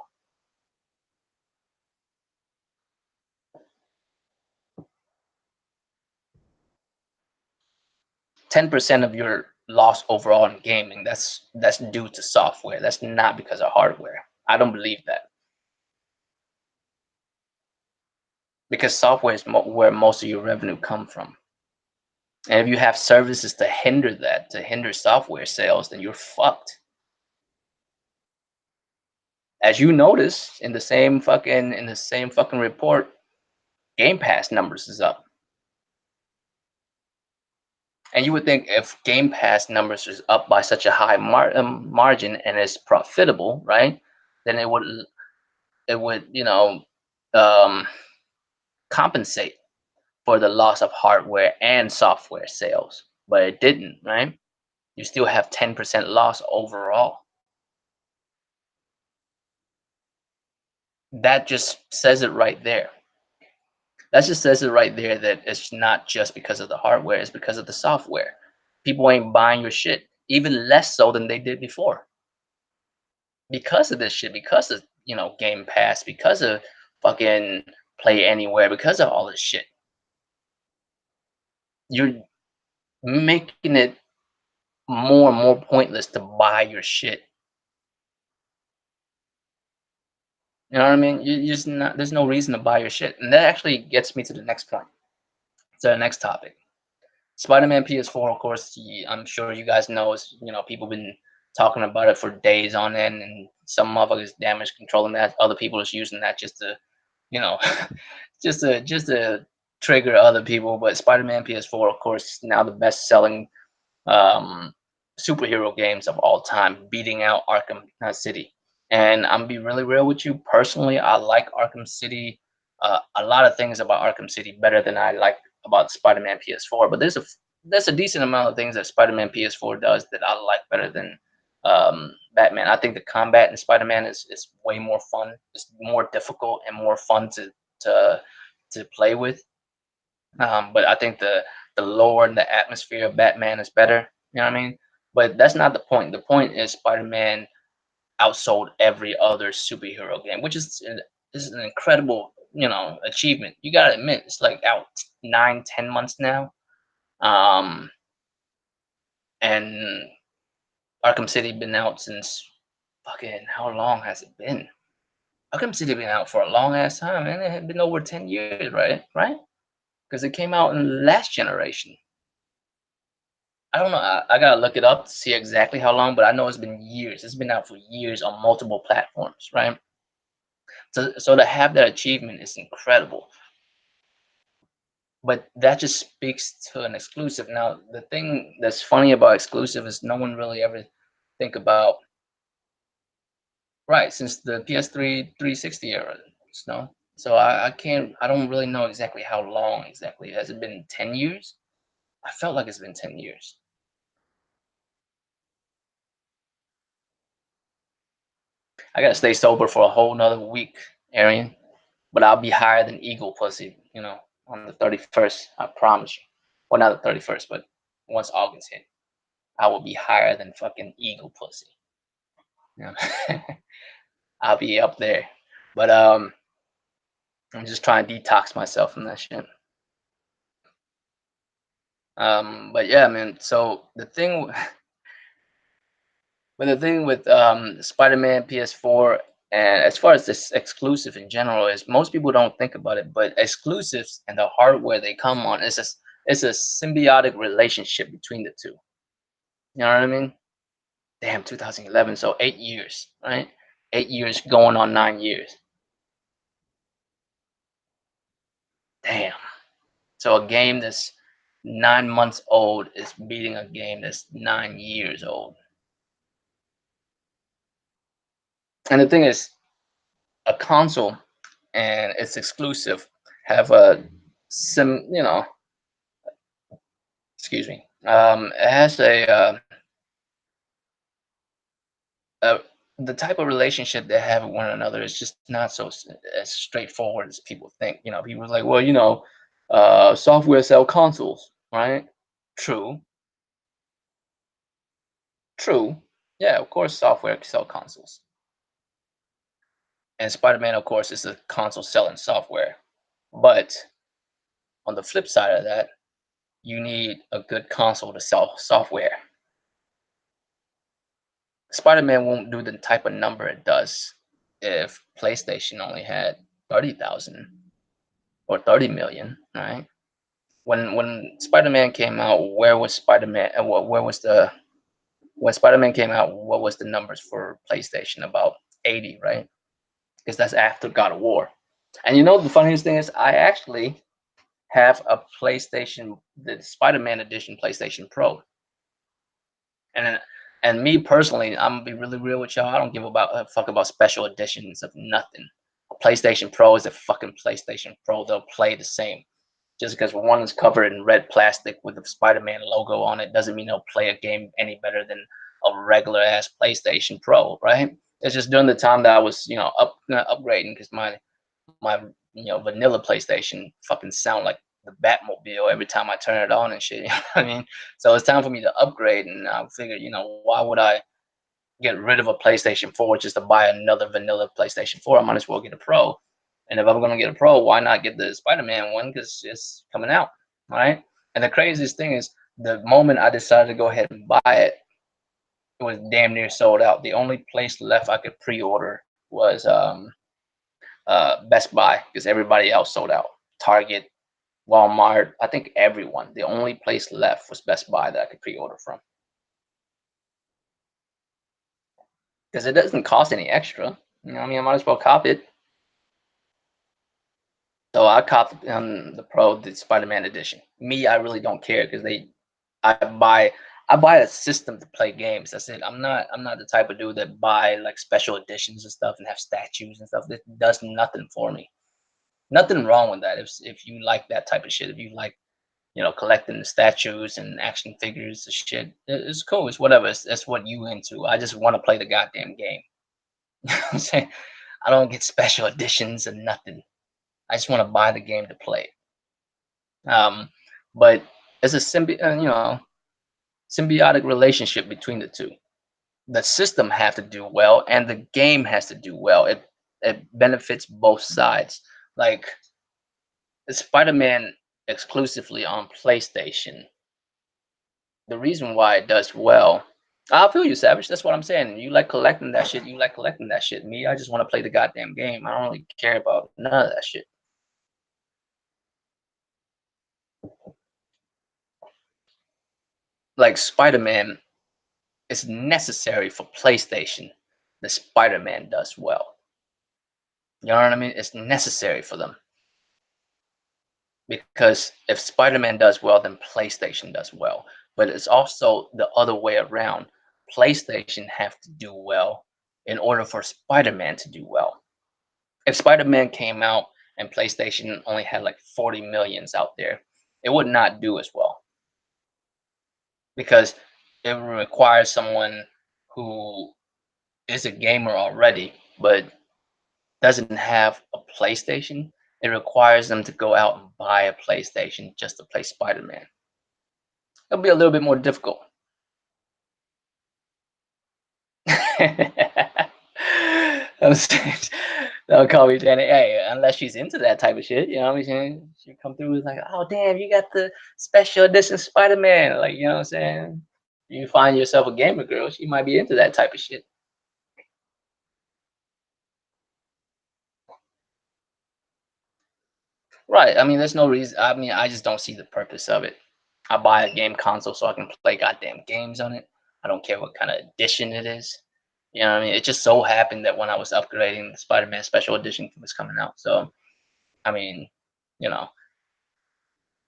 10% of your loss overall in gaming, that's due to software. That's not because of hardware. I don't believe that because software is where most of your revenue come from. And if you have services to hinder that, to hinder software sales, then you're fucked. As you notice in the same fucking report, Game Pass numbers is up. And you would think if Game Pass numbers is up by such a high margin and is profitable, right? Then it would um, compensate for the loss of hardware and software sales, but it didn't, right? You still have 10% loss overall. That just says it right there. That just says it right there that it's not just because of the hardware, it's because of the software. People ain't buying your shit, even less so than they did before. Because of this shit, because of Game Pass, because of fucking Play Anywhere, because of all this shit. You're making it more and more pointless to buy your shit. You know what I mean? You just not there's no reason to buy your shit. And that actually gets me to the next point. To the next topic. Spider-Man PS4, of course, I'm sure you guys know, people been talking about it for days on end, and some motherfuckers damage controlling that. Other people is using that just to, you know, just to trigger other people. But Spider-Man PS4, of course, now the best-selling um, superhero games of all time, beating out Arkham City. And I'm gonna be really real with you. Personally, I like Arkham City. A lot of things about Arkham City better than I like about Spider-Man PS4. But there's a decent amount of things that Spider-Man PS4 does that I like better than Batman. I think the combat in Spider-Man is way more fun. It's more difficult and more fun to to play with. But I think the lore and the atmosphere of Batman is better. You know what I mean? But that's not the point. The point is Spider-Man outsold every other superhero game, which is an incredible achievement. You gotta admit, it's like out 9, 10 months now. Um, and Arkham City been out since fucking how long has it been? Arkham City been out for a long ass time, man. It had been over 10 years, right? Right? Because it came out in the last generation. I don't know. I gotta look it up to see exactly how long, but I know it's been years. It's been out for years on multiple platforms, right? So to have that achievement is incredible. But that just speaks to an exclusive. Now, the thing that's funny about exclusive is no one really ever think about right since the PS3 360 era. No, so I can't. I don't really know exactly how long exactly. Has it been 10 years? I felt like it's been 10 years. I gotta stay sober for a whole nother week, Arian. But I'll be higher than Eagle Pussy, on the 31st. I promise you. Well, not the 31st, but once August hit, I will be higher than fucking Eagle Pussy. You know? I'll be up there. But I'm just trying to detox myself from that shit. But yeah, man. So the thing with Spider-Man PS4, and as far as this exclusive in general, is most people don't think about it, but exclusives and the hardware they come on it's a symbiotic relationship between the two. You know what I mean? Damn, 2011, so 8 years, right? 8 years going on 9 years. Damn. So a game that's 9 months old is beating a game that's 9 years old. And the thing is, a console and its exclusive have a excuse me, it has a the type of relationship they have with one another is just not as straightforward as people think. People are like, well, software sell consoles, right? True, true. Yeah, of course, software sell consoles, and Spider-Man, of course, is a console selling software. But on the flip side of that, you need a good console to sell software. Spider-Man won't do the type of number it does if PlayStation only had 30,000 or 30 million, right? When Spider-Man came out, where was Spider-Man? Where was the when Spider-Man came out? What was the numbers for PlayStation? About 80, right? Because that's after God of War. And the funniest thing is, I actually have a PlayStation, the Spider-Man edition PlayStation Pro, and me personally, I'm gonna be really real with y'all. I don't give about a fuck about special editions of nothing. A PlayStation Pro is a fucking PlayStation Pro. They'll play the same. Just because one is covered in red plastic with the Spider-Man logo on it doesn't mean they'll play a game any better than a regular ass PlayStation Pro, right? It's just during the time that I was, upgrading because my vanilla PlayStation fucking sound like the Batmobile every time I turn it on and shit. You know what I mean? So it's time for me to upgrade, and I figured, why would I get rid of a PlayStation 4 just to buy another vanilla PlayStation 4? I might as well get a Pro. And if I'm gonna get a Pro, why not get the Spider-Man one? Because it's coming out, right? And the craziest thing is, the moment I decided to go ahead and buy it, it was damn near sold out. The only place left I could pre-order was Best Buy because everybody else sold out. Target, Walmart, I think everyone. The only place left was Best Buy that I could pre-order from because it doesn't cost any extra. What I mean? I might as well cop it. So I copped the Pro, the Spider-Man edition. Me, I really don't care because I buy I buy a system to play games. That's it. I'm not the type of dude that buy like special editions and stuff and have statues and stuff. That does nothing for me. Nothing wrong with that. If you like that type of shit, if you like collecting the statues and action figures and shit, it's cool. It's whatever. That's what you into. I just want to play the goddamn game. You know what I'm saying? I don't get special editions and nothing. I just want to buy the game to play it. But it's a symbiotic relationship between the two. The system have to do well, and the game has to do well. It benefits both sides. Like Spider-Man exclusively on PlayStation. The reason why it does well, I feel you, Savage. That's what I'm saying. You like collecting that shit. You like collecting that shit. Me, I just want to play the goddamn game. I don't really care about none of that shit. Like Spider-Man is necessary for PlayStation. The Spider-Man does well. You know what I mean? It's necessary for them. because if Spider-Man does well, then PlayStation does well. But it's also the other way around. PlayStation have to do well in order for Spider-Man to do well. If Spider-Man came out and PlayStation only had like 40 millions out there, it would not do as well because it requires someone who is a gamer already but doesn't have a PlayStation. It requires them to go out and buy a PlayStation just to play Spider-Man. It'll be a little bit more difficult. I'm saying, don't call me Janet. Hey, unless she's into that type of shit, you know what I'm saying? She come through with like, oh damn, you got the special edition Spider-Man. Like, you know what I'm saying? You find yourself a gamer girl, she might be into that type of shit. Right. I mean, there's no reason. I mean, I just don't see the purpose of it. I buy a game console so I can play goddamn games on it. I don't care what kind of edition it is. You know what I mean? It just so happened that when I was upgrading, the Spider-Man Special Edition was coming out. So, I mean, you know,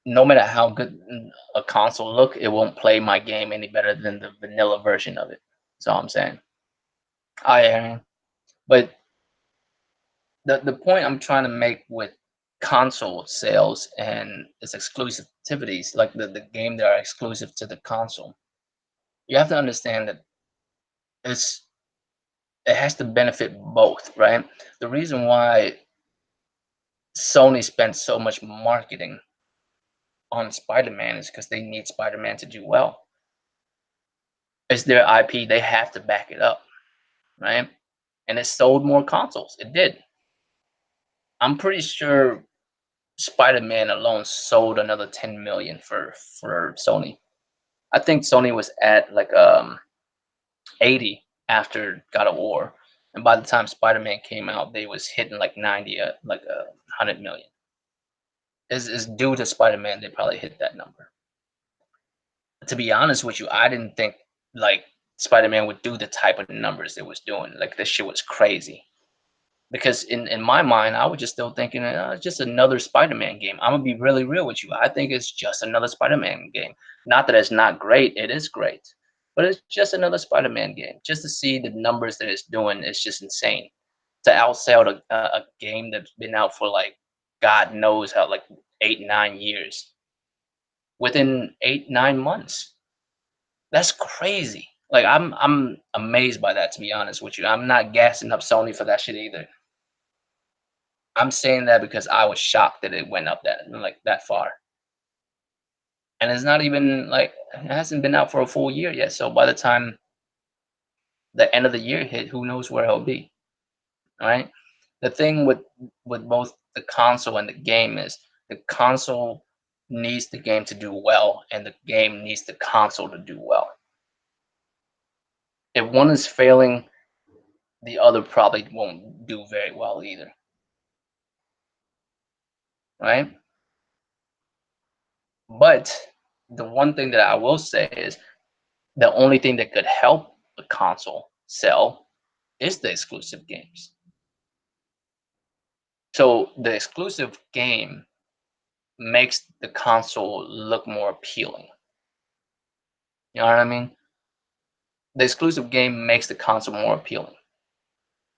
no matter how good a console look, it won't play my game any better than the vanilla version of it. That's all I'm saying. I am. But the point I'm trying to make with console sales and its exclusive activities, like the game that are exclusive to the console, you have to understand that it's it has to benefit both, right? The reason why Sony spent so much marketing on Spider-Man is because they need Spider-Man to do well. It's their IP, they have to back it up, right? And it sold more consoles. It did. I'm pretty sure Spider-Man alone sold another 10 million for Sony. I think Sony was at like 80 after God of War, and by the time Spider-Man came out, they was hitting like 90, like 100 million. Is due to Spider-Man, they probably hit that number. To be honest with you, I didn't think like Spider-Man would do the type of numbers it was doing. Like this shit was crazy. Because in my mind, I was just still thinking, it's just another Spider-Man game. I'm gonna be really real with you. I think it's just another Spider-Man game. Not that it's not great; it is great, but it's just another Spider-Man game. Just to see the numbers that it's doing is just insane. To outsell a game that's been out for like God knows how, like 8 9 years, within 8 9 months. That's crazy. Like I'm amazed by that, to be honest with you. I'm not gassing up Sony for that shit either. I'm saying that because I was shocked that it went up that far. And it's not even like it hasn't been out for a full year yet. So by the time the end of the year hit, who knows where it'll be, right? The thing with both the console and the game is the console needs the game to do well and the game needs the console to do well. If one is failing, the other probably won't do very well either, right? But the one thing that I will say is the only thing that could help a console sell is the exclusive games. So the exclusive game makes the console look more appealing. You know what I mean? The exclusive game makes the console more appealing.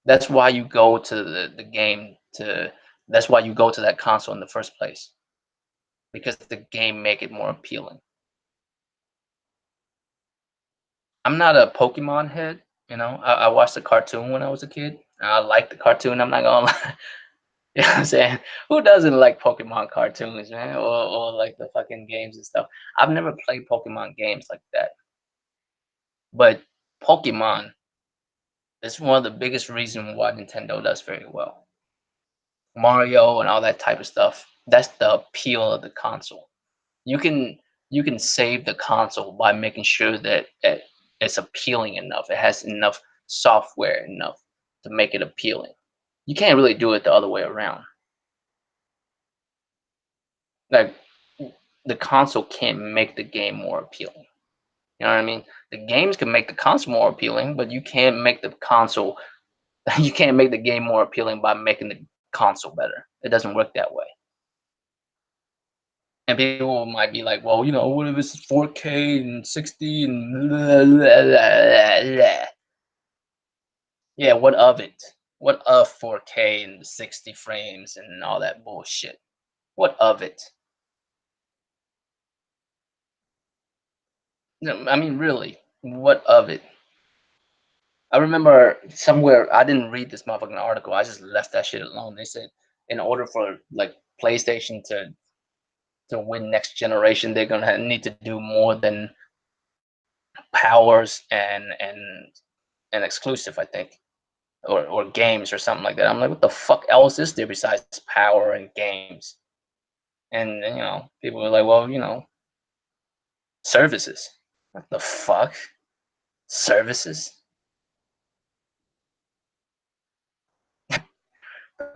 That's why you go to the game to that's why you go to that console in the first place because the game make it more appealing. I'm not a Pokemon head, you know. I watched the cartoon when I was a kid. I liked the cartoon. I'm not gonna lie. You know what I'm saying? Who doesn't like Pokemon cartoons, man? Or like the fucking games and stuff. I've never played Pokemon games like that. But Pokemon is one of the biggest reasons why Nintendo does very well. Mario and all that type of stuff. That's the appeal of the console. You can you can save the console by making sure that it's appealing enough. It has enough software enough to make it appealing. You can't really do it the other way around. Like the console can't make the game more appealing. You know what I mean? The games can make the console more appealing, but you can't make the console you can't make the game more appealing by making the console better. It doesn't work that way. And people might be like, well, what if it's 4K and 60 and blah, blah, blah, blah. Yeah, what of it? What of 4K and 60 frames and all that bullshit? What of it? No, I mean, really, what of it? I remember somewhere I didn't read this motherfucking article. I just left that shit alone. They said in order for like PlayStation to win next generation, they're gonna need to do more than powers and exclusive, I think, or games or something like that. I'm like, what the fuck else is there besides power and games? And people are like, well, services. What the fuck? Services? The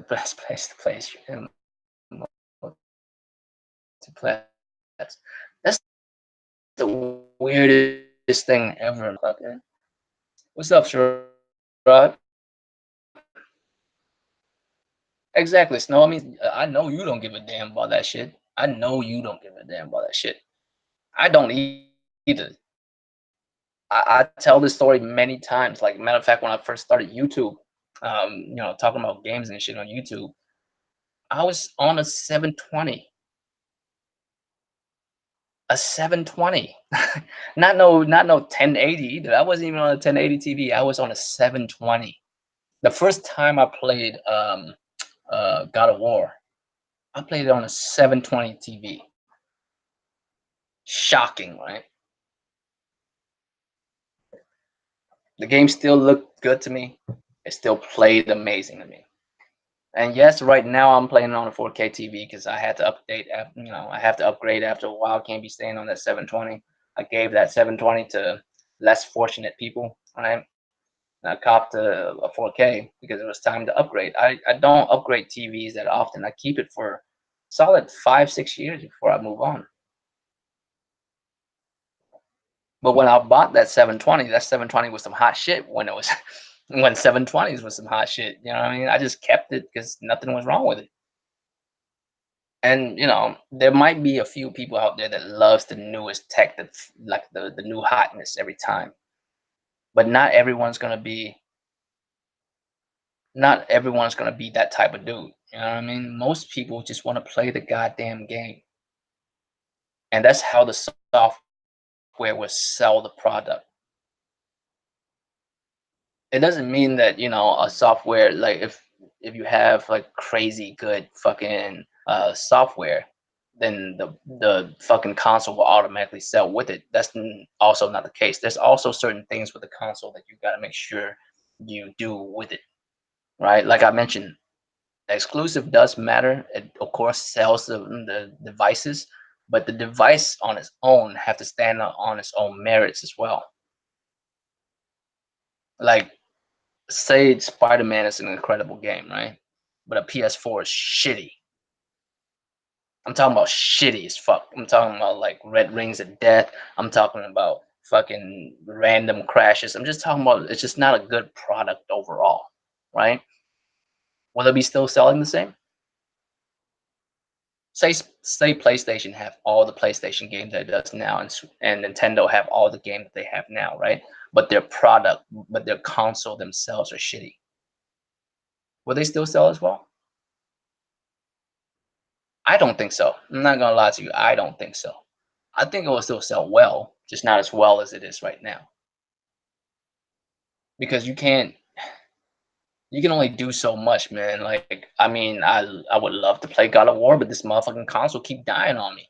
best place to play to play. That's the weirdest thing ever. Okay. What's up, Sherrod? Exactly, Snow. I mean, I know you don't give a damn about that shit. I know you don't give a damn about that shit. I don't either. I tell this story many times. Like, matter of fact, when I first started YouTube, talking about games and shit on YouTube, I was on a 720. Not no 1080 either. I wasn't even on a 1080 TV. I was on a 720. The first time I played God of War, I played it on a 720 TV. Shocking, right? The game still looked good to me. It still played amazing to me. And yes, right now I'm playing on a 4K TV because I had to update. I have to upgrade after a while. Can't be staying on that 720. I gave that 720 to less fortunate people, right? And I copped a 4K because it was time to upgrade. I don't upgrade TVs that often. I keep it for solid 5 6 years before I move on. But when I bought that 720, that 720 was some hot shit when it was when 720s was some hot shit. You know what I mean? I just kept it because nothing was wrong with it. And there might be a few people out there that loves the newest tech, that's like the new hotness every time. But not everyone's gonna be that type of dude. You know what I mean? Most people just want to play the goddamn game. And that's how the software will sell the product. It doesn't mean that a software, like, if you have like crazy good fucking software, then the fucking console will automatically sell with it. That's also not the case. There's also certain things with the console that you got to make sure you do with it, right? Like I mentioned, exclusive does matter. It of course sells the devices, but the device on its own have to stand on its own merits as well. Like, say Spider-Man is an incredible game, right? But a PS4 is shitty. I'm talking about shitty as fuck. I'm talking about like Red Rings of Death. I'm talking about fucking random crashes. I'm just talking about it's just not a good product overall, right? Will it be still selling the same? Say PlayStation have all the PlayStation games that it does now, and Nintendo have all the games that they have now, right? But their console themselves are shitty. Will they still sell as well? I don't think so. I'm not gonna lie to you. I don't think so. I think it will still sell well, just not as well as it is right now. Because you can only do so much, man. Like, I mean, I would love to play God of War, but this motherfucking console keep dying on me.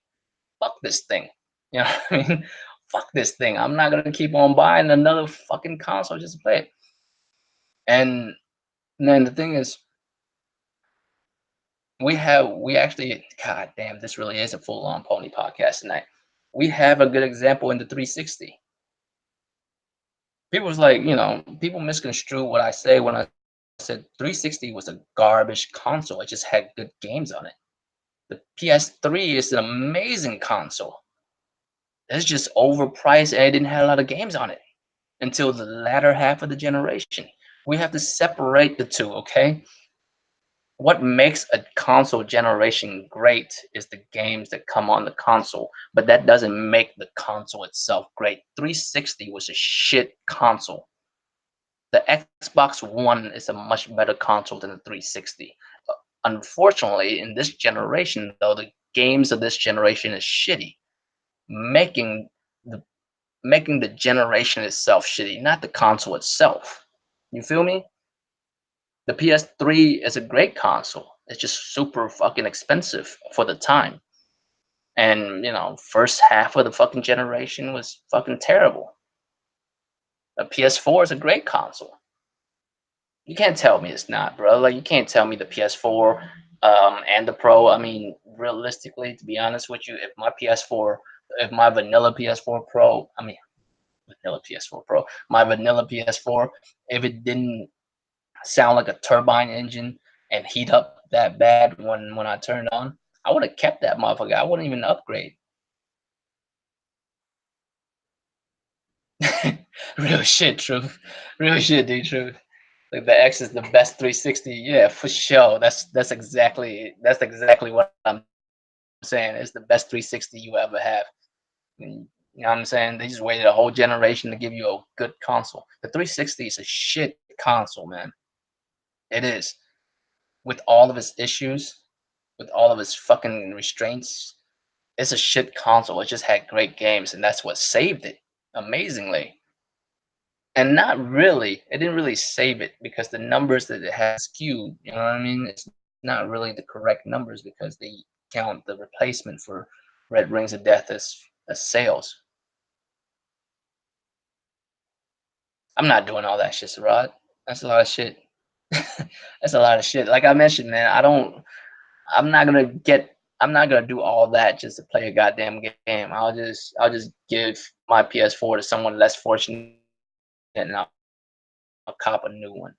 Fuck this thing. You know what I mean? Fuck this thing. I'm not gonna keep on buying another fucking console just to play it. And then the thing is, we actually, god damn, this really is a full on pony podcast tonight. We have a good example in the 360. People misconstrue what I say when I said 360 was a garbage console. It just had good games on it. The PS3 is an amazing console. It's just overpriced and it didn't have a lot of games on it until the latter half of the generation. We have to separate the two, okay? What makes a console generation great is the games that come on the console, but that doesn't make the console itself great. 360 was a shit console. The Xbox One is a much better console than the 360. Unfortunately, in this generation, though, the games of this generation is shitty, making the making the generation itself shitty, not the console itself. You feel me? The PS3 is a great console. It's just super fucking expensive for the time. And, first half of the fucking generation was fucking terrible. The PS4 is a great console. You can't tell me it's not, bro. Like, you can't tell me the PS4 and the Pro. I mean, realistically, to be honest with you, if my vanilla PS4 Pro, I mean, vanilla PS4 Pro, my vanilla PS4, if it didn't sound like a turbine engine and heat up that bad when I turned on, I would have kept that motherfucker. I wouldn't even upgrade. Real shit, truth. Real shit, dude, truth. Like the X is the best 360. Yeah, for sure. That's exactly what I'm saying. It's the best 360 you ever have. You know what I'm saying? They just waited a whole generation to give you a good console. The 360 is a shit console, man. It is. With all of its issues, with all of its fucking restraints, it's a shit console. It just had great games, and that's what saved it amazingly. And not really, it didn't really save it because the numbers that it has skewed. You know what I mean? It's not really the correct numbers because they count the replacement for Red Rings of Death as sales. I'm not doing all that shit, Rod. That's a lot of shit. That's a lot of shit. Like I mentioned, man, I'm not gonna get. I'm not gonna do all that just to play a goddamn game. I'll just give my PS4 to someone less fortunate, and I'll cop a new one.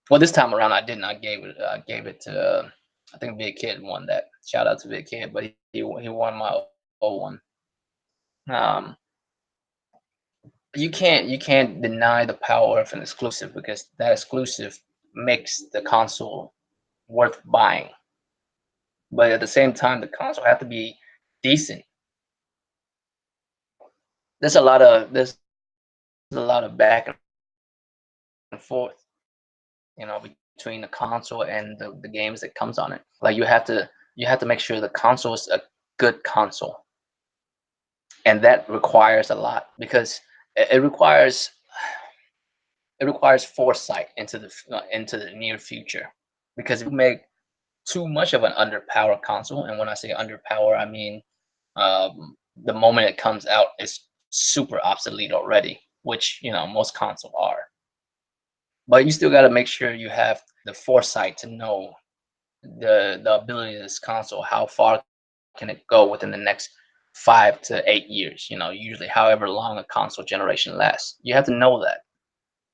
Well, this time around I didn't. I gave it to I think Big Kid won that. Shout out to Big Kid, but he won my old one. Um, you can't deny the power of an exclusive because that exclusive makes the console worth buying. But at the same time, the console have to be decent. There's a lot of back and forth, between the console and the games that comes on it. Like you have to make sure the console is a good console, and that requires a lot because it requires foresight into the near future. Because if you make too much of an underpowered console, and when I say underpower, I mean the moment it comes out, it's super obsolete already, which most consoles are. But you still got to make sure you have the foresight to know the ability of this console, how far can it go within the next 5 to 8 years, usually however long a console generation lasts. You have to know that,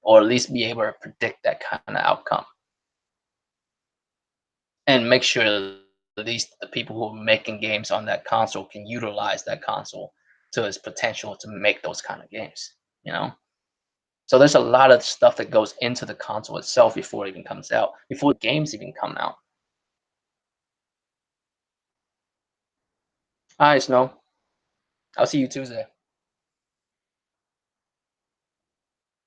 or at least be able to predict that kind of outcome, and make sure at least the people who are making games on that console can utilize that console to its potential to make those kind of games, you know? So there's a lot of stuff that goes into the console itself before it even comes out, before games even come out. All right, Snow. I'll see you Tuesday.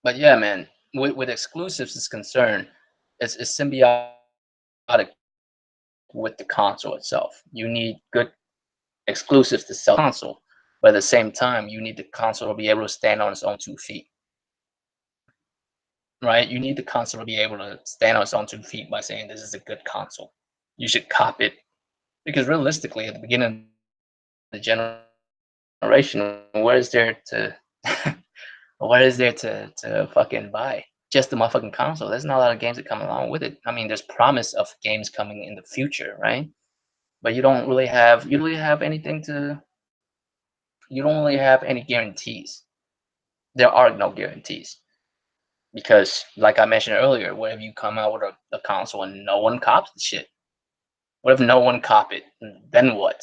But yeah, man, with exclusives is concerned, it's symbiotic with the console itself. You need good exclusives to sell the console, but at the same time, you need the console to be able to stand on its own 2 feet, right? You need the console to be able to stand on its own 2 feet by saying this is a good console. You should cop it because realistically, at the beginning of the generation, what is there to what is there to fucking buy? Just the motherfucking console. There's not a lot of games that come along with it. I mean, there's promise of games coming in the future, right? But you don't really have anything to you don't really have any guarantees. There are no guarantees because, like I mentioned earlier, what if you come out with a console and no one cops the shit? What if no one cop it? Then what?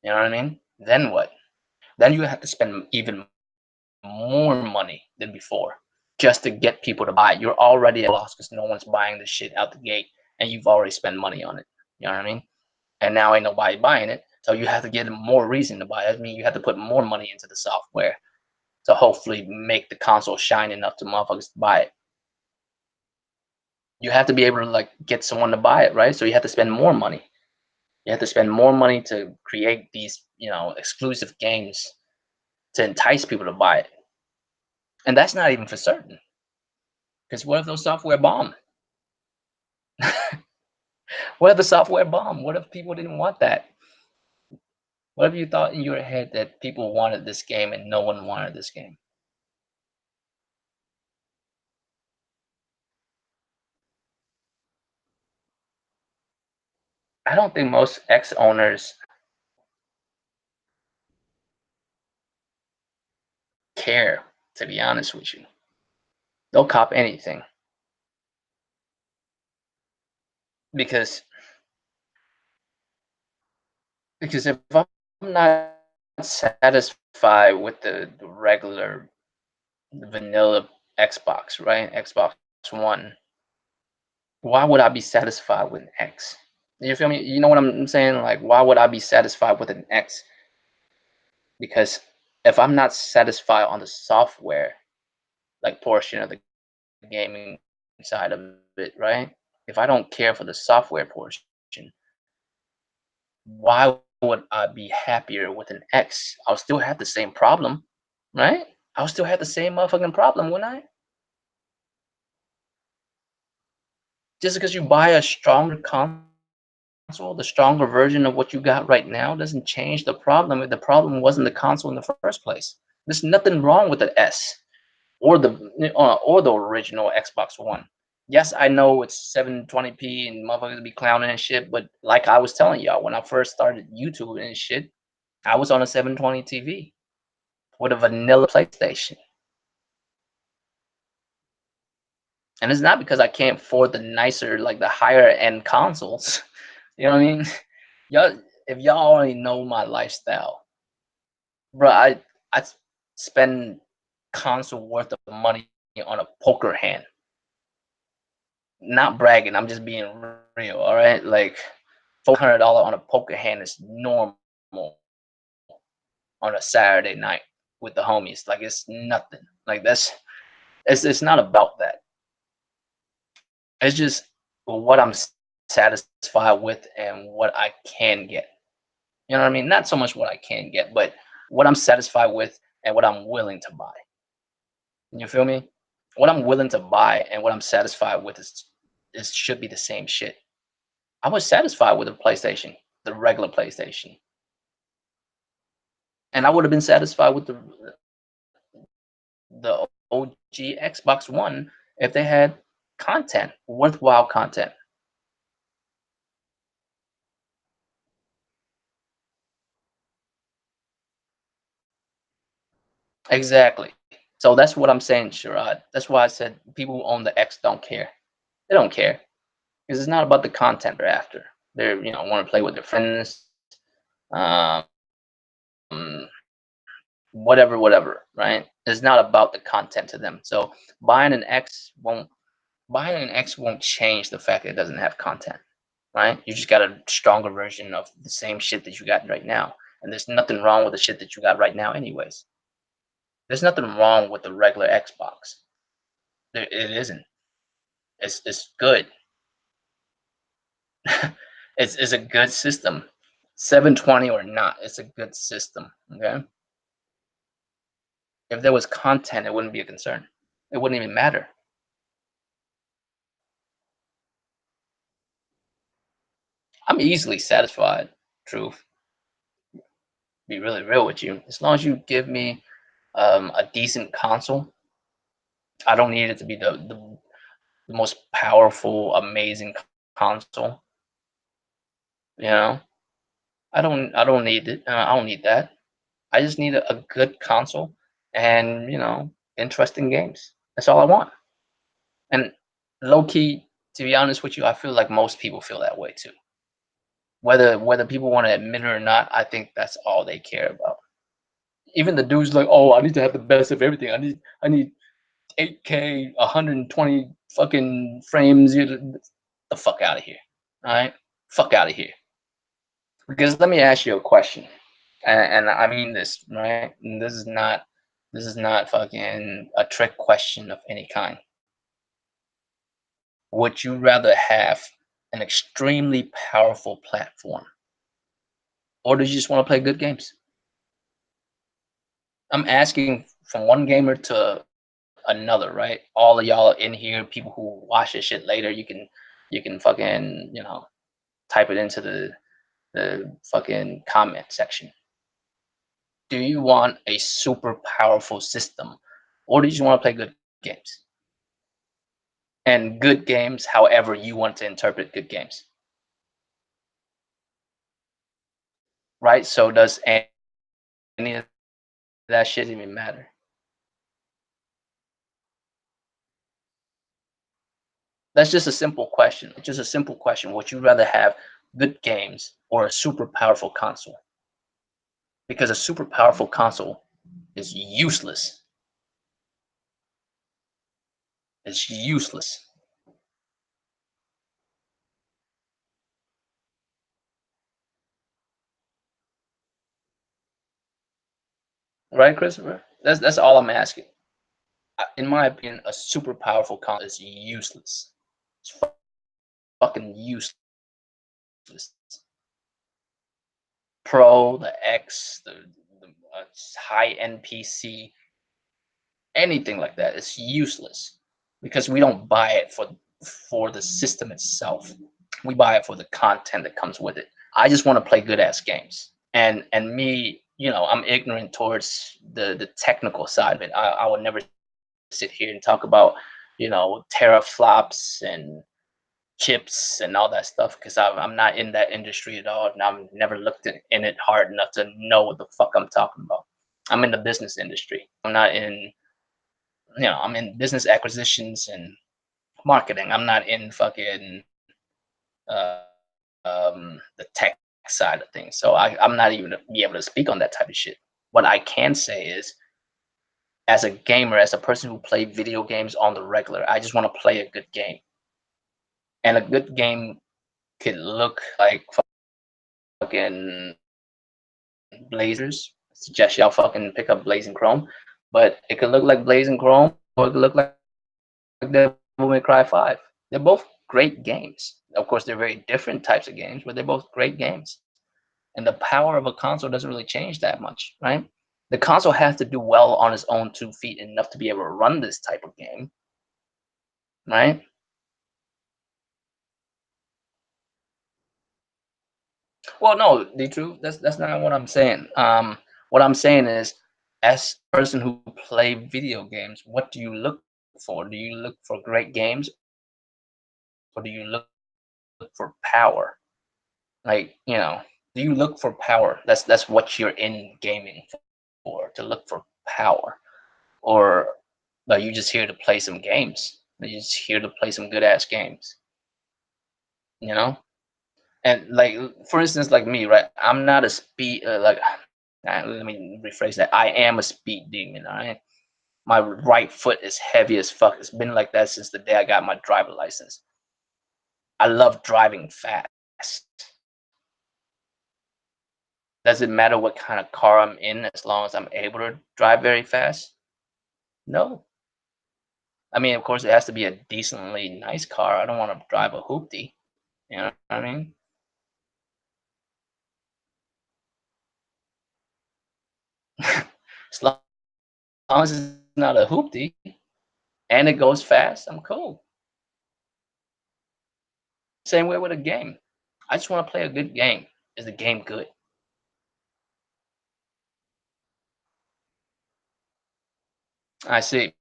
You know what I mean? Then what? Then you have to spend even more money than before. just to get people to buy it. You're already at a loss because no one's buying the shit out the gate, and you've already spent money on it. You know what I mean? And now ain't nobody buying it, so you have to get more reason to buy it. I mean, you have to put more money into the software to hopefully make the console shine enough to motherfuckers to buy it. You have to be able to like get someone to buy it, right? So you have to spend more money. You have to spend more money to create these, exclusive games to entice people to buy it. And that's not even for certain. Because what if those software bomb? What if the software bomb? What if people didn't want that? What if you thought in your head that people wanted this game and no one wanted this game? I don't think most ex owners care, to be honest with you. They'll cop anything because if I'm not satisfied with the regular vanilla Xbox, right? Xbox One, why would I be satisfied with an X? You feel me? You know what I'm saying? Like, why would I be satisfied with an X? Because if I'm not satisfied on the software, like portion of the gaming side of it, right? If I don't care for the software portion, why would I be happier with an X? I'll still have the same problem, right? I'll still have the same motherfucking problem, wouldn't I? Just because you buy a stronger console, the stronger version of what you got right now doesn't change the problem if the problem wasn't the console in the first place. There's nothing wrong with the S or the original Xbox One. Yes, I know it's 720p and motherfuckers be clowning and shit, but like I was telling y'all, when I first started YouTube and shit, I was on a 720 TV with a vanilla PlayStation. And it's not because I can't afford the nicer, like the higher end consoles. You know what I mean? Y'all, if y'all already know my lifestyle, bro, I spend console worth of money on a poker hand. Not bragging, I'm just being real. All right, like $400 on a poker hand is normal on a Saturday night with the homies. Like it's nothing. Like it's not about that. It's just what I'm satisfied with and what I can get. You know what I mean? Not so much what I can get, but what I'm satisfied with and what I'm willing to buy. You feel me? What I'm willing to buy and what I'm satisfied with is should be the same shit. I was satisfied with the PlayStation, the regular PlayStation, and I would have been satisfied with the OG Xbox One if they had content, worthwhile content. Exactly. So that's what I'm saying, Sherrod. That's why I said people who own the X don't care. They don't care because it's not about the content they're after. They're want to play with their friends, um, whatever, whatever. Right? It's not about the content to them. So buying an X won't change the fact that it doesn't have content. Right? You just got a stronger version of the same shit that you got right now, and there's nothing wrong with the shit that you got right now, anyways. There's nothing wrong with the regular Xbox. It isn't. It's good. It's a good system. 720 or not, it's a good system. Okay. If there was content, it wouldn't be a concern. It wouldn't even matter. I'm easily satisfied. Truth. Be really real with you. As long as you give me a decent console, I don't need it to be the most powerful, amazing console. You know, I don't need it. I don't need that. I just need a good console and interesting games. That's all I want. And low key, to be honest with you, I feel like most people feel that way too. Whether people want to admit it or not, I think that's all they care about. Even the dudes like, oh, I need to have the best of everything. I need 8K, 120 fucking frames. You the fuck out of here. All right, fuck out of here. Because let me ask you a question, and I mean this right. And this is not fucking a trick question of any kind. Would you rather have an extremely powerful platform, or do you just want to play good games? I'm asking from one gamer to another, right? All of y'all in here, people who watch this shit later, you can fucking type it into the fucking comment section. Do you want a super powerful system, or do you just want to play good games? And good games, however you want to interpret good games, right? So does any of that shit even matter? That's just a simple question. It's just a simple question. Would you rather have good games or a super powerful console? Because a super powerful console is useless. It's useless, right, Christopher? That's all I'm asking. In my opinion, a super powerful console is useless. It's fucking useless. Pro, the X, the high end PC, anything like that is useless because we don't buy it for the system itself. We buy it for the content that comes with it. I just want to play good ass games. And me, I'm ignorant towards the technical side of it. I would never sit here and talk about, teraflops and chips and all that stuff because I'm not in that industry at all, and I've never looked in it hard enough to know what the fuck I'm talking about. I'm in the business industry. I'm not in, I'm in business acquisitions and marketing. I'm not in fucking uh, the tech side of things. So I'm not even be able to speak on that type of shit. What I can say is, as a gamer, as a person who play video games on the regular, I just want to play a good game. And a good game could look like fucking Blazers. Suggest y'all fucking pick up Blazing Chrome. But it could look like Blazing Chrome, or it could look like Devil May Cry 5. They're both great games. Of course, they're very different types of games, but they're both great games. And the power of a console doesn't really change that much, right? The console has to do well on its own 2 feet enough to be able to run this type of game, right? Well, no, the truth, that's not what I'm saying. What I'm saying is, as a person who play video games, what do you look for? Do you look for great games, or do you look for power? Like, do you look for power? That's what you're in gaming for, to look for power. Or are you just here to play some games? Are you just here to play some good ass games? You know? And like, for instance, like me, right? I'm not a speed let me rephrase that. I am a speed demon, all right? My right foot is heavy as fuck. It's been like that since the day I got my driver license. I love driving fast. Does it matter what kind of car I'm in as long as I'm able to drive very fast? No. I mean, of course, it has to be a decently nice car. I don't want to drive a hoopty. You know what I mean? As long as it's not a hoopty and it goes fast, I'm cool. Same way with a game. I just want to play a good game. Is the game good? I see.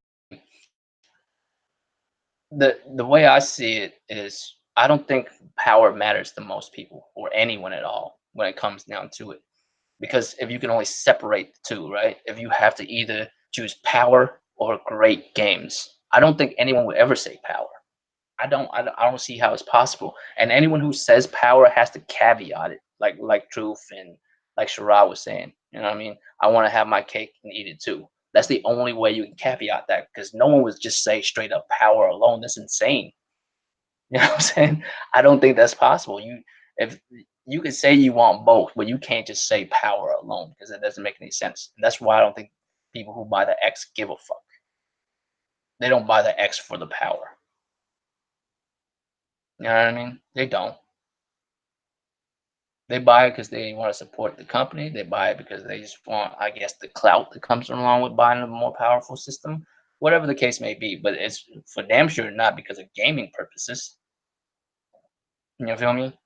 The way I see it is, I don't think power matters to most people or anyone at all when it comes down to it. Because if you can only separate the two, right? If you have to either choose power or great games, I don't think anyone would ever say power. I don't see how it's possible. And anyone who says power has to caveat it, like Truth and like Shara was saying. You know what I mean? I want to have my cake and eat it too. That's the only way you can caveat that because no one would just say straight up power alone. That's insane. You know what I'm saying? I don't think that's possible. If you could say you want both, but you can't just say power alone because it doesn't make any sense. And that's why I don't think people who buy the X give a fuck. They don't buy the X for the power. You know what I mean? They don't. They buy it because they want to support the company. They buy it because they just want, I guess, the clout that comes along with buying a more powerful system, whatever the case may be. But it's for damn sure not because of gaming purposes. You feel me?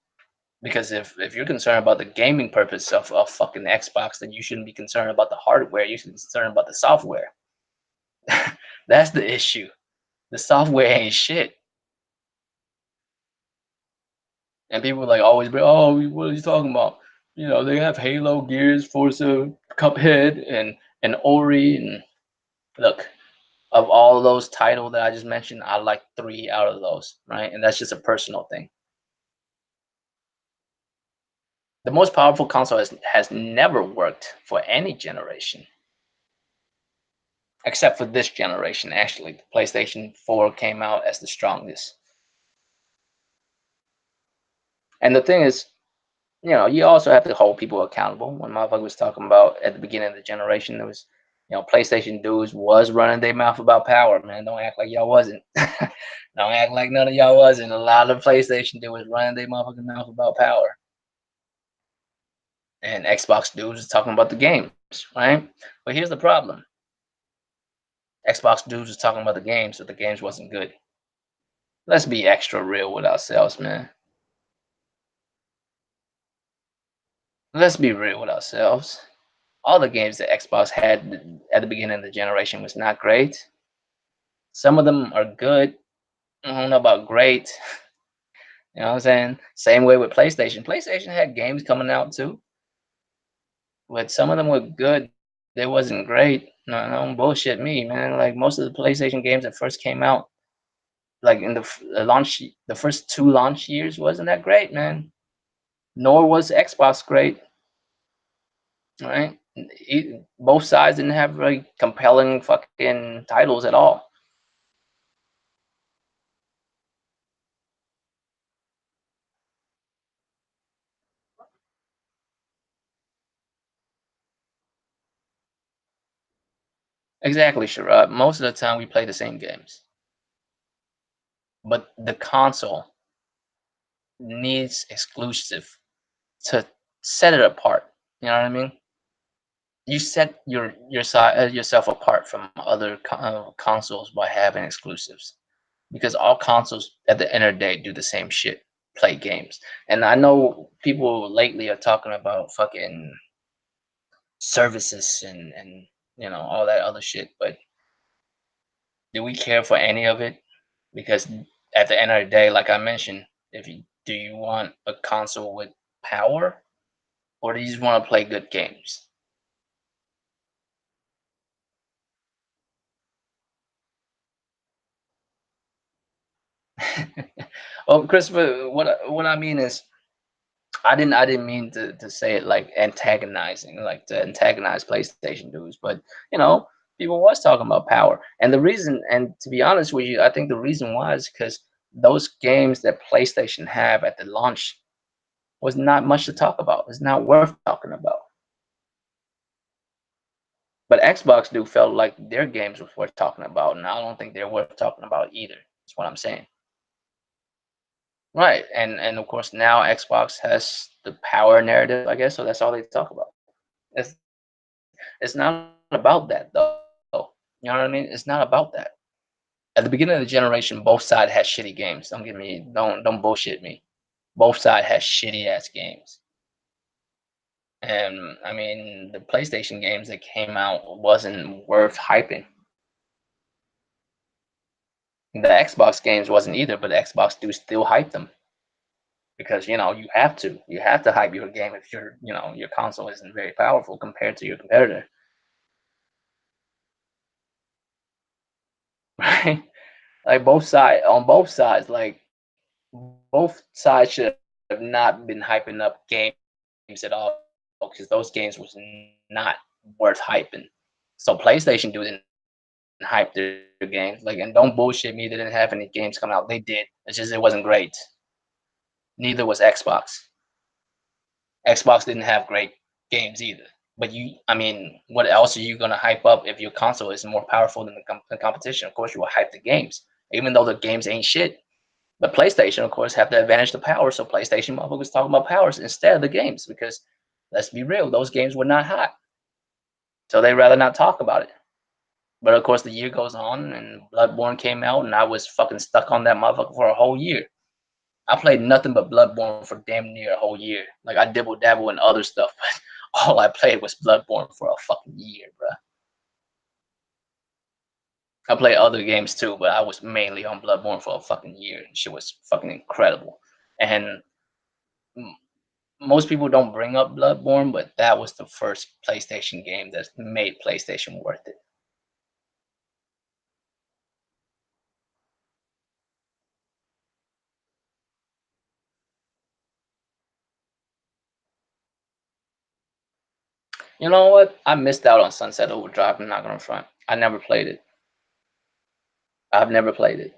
Because if you're concerned about the gaming purpose of fucking Xbox, then you shouldn't be concerned about the hardware. You should be concerned about the software. That's the issue. The software ain't shit. And people like always be, oh, what are you talking about? They have Halo, Gears, Forza, Cuphead, and Ori. And look, of all of those titles that I just mentioned, I like three out of those, right? And that's just a personal thing. The most powerful console has never worked for any generation except for this generation. Actually, the PlayStation 4 came out as the strongest. And the thing is, you also have to hold people accountable. When motherfucker was talking about at the beginning of the generation, there was, PlayStation dudes was running their mouth about power, man. Don't act like y'all wasn't. Don't act like none of y'all wasn't. A lot of PlayStation dudes was running their motherfucking mouth about power. And Xbox dudes was talking about the games, right? But here's the problem. Xbox dudes was talking about the games, but the games wasn't good. Let's be extra real with ourselves, man. Let's be real with ourselves. All the games that Xbox had at the beginning of the generation was not great. Some of them are good. I don't know about great. You know what I'm saying? Same way with PlayStation. PlayStation had games coming out too, but some of them were good. They wasn't great. No, don't bullshit me, man. Like most of the PlayStation games that first came out, like in the first two launch years, wasn't that great, man. Nor was Xbox great, right? Both sides didn't have very compelling fucking titles at all. Exactly, Sharad. Most of the time we play the same games, but the console needs exclusive to set it apart. You know what I mean? You set yourself apart from other consoles by having exclusives because all consoles at the end of the day do the same shit, play games. And I know people lately are talking about fucking services and all that other shit, but do we care for any of it? Because at the end of the day, like I mentioned, if you do you want a console with power or do you just want to play good games? Oh, Christopher, what I mean is I didn't mean to say it like antagonizing, like to antagonize PlayStation dudes, but people was talking about power. And the reason, and to be honest with you, I think the reason why is because those games that PlayStation have at the launch was not much to talk about. It's not worth talking about. But Xbox do felt like their games was worth talking about, and I don't think they're worth talking about either. That's what I'm saying. Right, and of course now Xbox has the power narrative, I guess. So that's all they talk about. It's it's not about that though. You know what I mean? It's not about that. At the beginning of the generation, both sides had shitty games. Don't bullshit me. Both sides had shitty ass games. And I mean, the PlayStation games that came out wasn't worth hyping. The Xbox games wasn't either, but the Xbox do still hype them because you have to hype your game if your console isn't very powerful compared to your competitor, right? Like both sides, like both sides should have not been hyping up games at all because those games was not worth hyping. So PlayStation didn't hype their games. Like, and don't bullshit me. They didn't have any games come out. They did. It's just it wasn't great. Neither was Xbox. Xbox didn't have great games either. But I mean, what else are you gonna hype up if your console is more powerful than the competition? Of course, you will hype the games, even though the games ain't shit. But PlayStation, of course, have the advantage of power. So PlayStation motherfuckers talking about powers instead of the games because let's be real, those games were not hot. So they rather not talk about it. But of course, the year goes on and Bloodborne came out, and I was fucking stuck on that motherfucker for a whole year. I played nothing but Bloodborne for damn near a whole year. Like I dibble dabble in other stuff, but all I played was Bloodborne for a fucking year, bro. I played other games too, but I was mainly on Bloodborne for a fucking year. And shit was fucking incredible. And m- most people don't bring up Bloodborne, but that was the first PlayStation game that made PlayStation worth it. You know what? I missed out on Sunset Overdrive. I'm not gonna front. I never played it. I've never played it.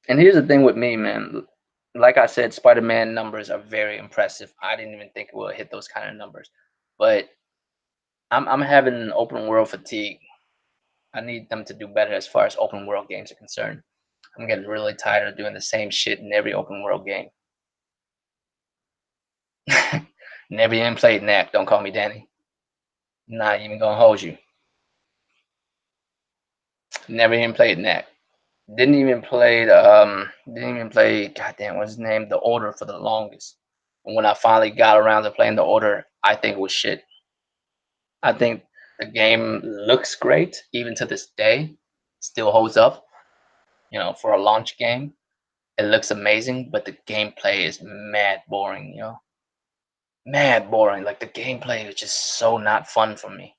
And here's the thing with me, man. Like I said, Spider-Man numbers are very impressive. I didn't even think it would hit those kind of numbers, but I'm having open world fatigue. I need them to do better as far as open world games are concerned. I'm getting really tired of doing the same shit in every open world game. Never even played Knack. Don't call me Danny. Not even gonna hold you. Never even played Knack. Didn't even play goddamn what's his name? The Order for the longest. And when I finally got around to playing the Order, I think it was shit. I think the game looks great, even to this day. Still holds up, for a launch game. It looks amazing, but the gameplay is mad boring. Mad boring. Like the gameplay is just so not fun for me.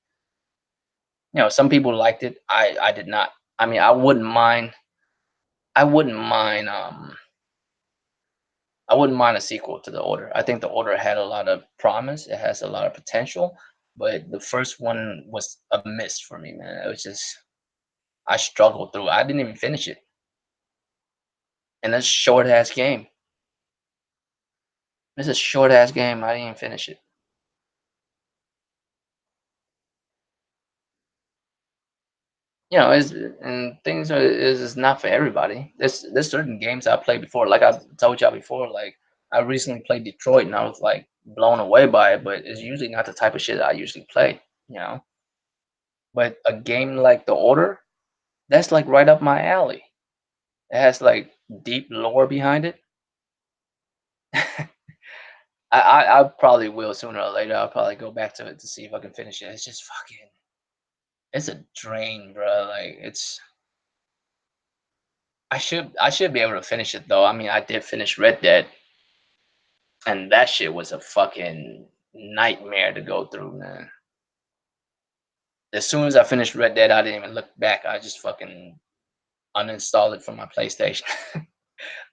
Some people liked it. I did not. I mean, I wouldn't mind a sequel to The Order. I think The Order had a lot of promise. It has a lot of potential, but the first one was a miss for me, man. It was just I struggled through. I didn't even finish it, and that's a short ass game. It's a short ass game. I didn't even finish it. It's, and things are is not for everybody. There's certain games I played before. Like I told y'all before, like I recently played Detroit, and I was like blown away by it. But it's usually not the type of shit I usually play. You know. But a game like The Order, that's like right up my alley. It has like deep lore behind it. I probably will sooner or later. I'll probably go back to it to see if I can finish it. It's just fucking. It's a drain, bro. Like I should be able to finish it though. I mean, I did finish Red Dead, and that shit was a fucking nightmare to go through, man. As soon as I finished Red Dead, I didn't even look back. I just fucking uninstalled it from my PlayStation.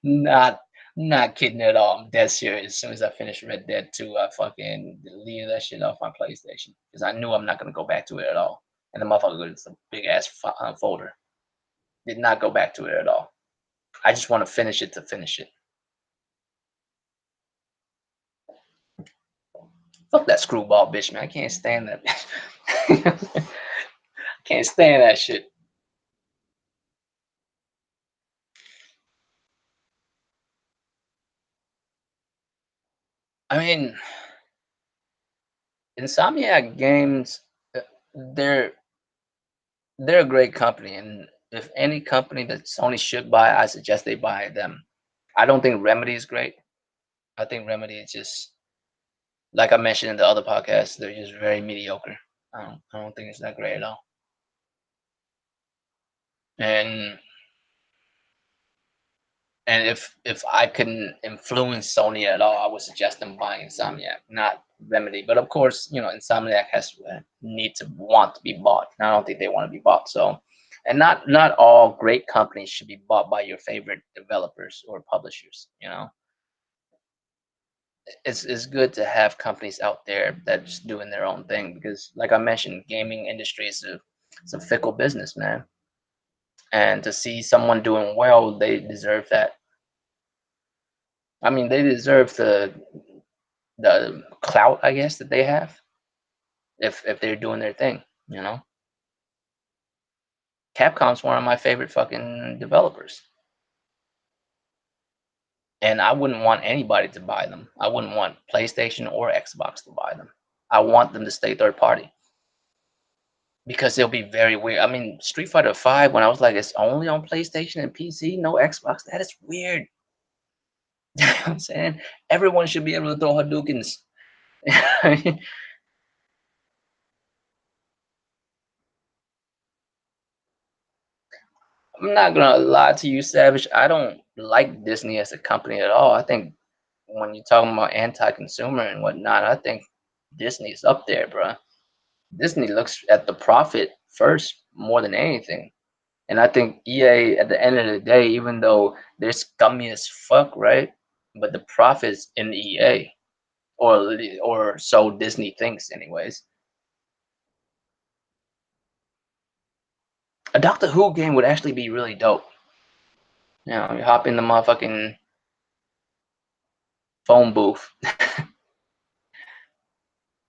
Not not kidding at all. I'm dead serious. As soon as I finished Red Dead 2, I fucking deleted that shit off my PlayStation because I knew I'm not gonna go back to it at all. And the motherfucker was a big ass folder. Did not go back to it at all. I just want to finish it to finish it. Fuck that screwball bitch, man. I can't stand that bitch. Can't stand that shit. I mean, Insomniac Games, uh, they're they're a great company, and if any company that Sony should buy, I suggest they buy them. I don't think Remedy is great. I think Remedy is just like I mentioned in the other podcast, they're just very mediocre. I don't think it's that great at all. And and if I can influence Sony at all, I would suggest them buying Insomniac, not Remedy. But of course, Insomniac has need to want to be bought. And I don't think they want to be bought. So, and not all great companies should be bought by your favorite developers or publishers. it's good to have companies out there that's doing their own thing because, like I mentioned, gaming industry is it's a fickle business, man. And to see someone doing well, they deserve that. I mean, they deserve the clout, I guess, that they have if they're doing their thing. You know, Capcom's one of my favorite fucking developers, and I wouldn't want anybody to buy them. I wouldn't want PlayStation or Xbox to buy them. I want them to stay third party because it'll be very weird. I mean, Street Fighter 5, when I was like, it's only on PlayStation and PC, no Xbox. That is weird. You know what I'm saying? Everyone should be able to throw Hadoukens. I'm not gonna lie to you, Savage. I don't like Disney as a company at all. I think when you're talking about anti-consumer and whatnot, I think Disney's up there, bro. Disney looks at the profit first more than anything. And I think EA, at the end of the day, even though they're scummy as fuck, right? But the profits in EA, or so Disney thinks, anyways. A Doctor Who game would actually be really dope. You know, you hop in the motherfucking phone booth,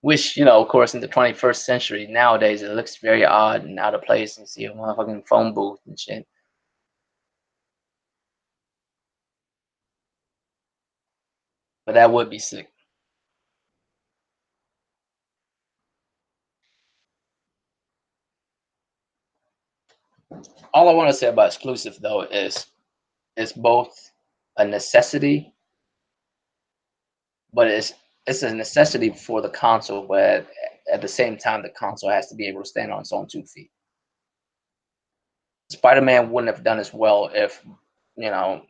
which, of course, in the 21st century nowadays, it looks very odd and out of place and see a motherfucking phone booth and shit. But that would be sick. All I want to say about exclusive though is it's both a necessity, but it's a necessity for the console, but at the same time, the console has to be able to stand on its own 2 feet. Spider-Man wouldn't have done as well if you know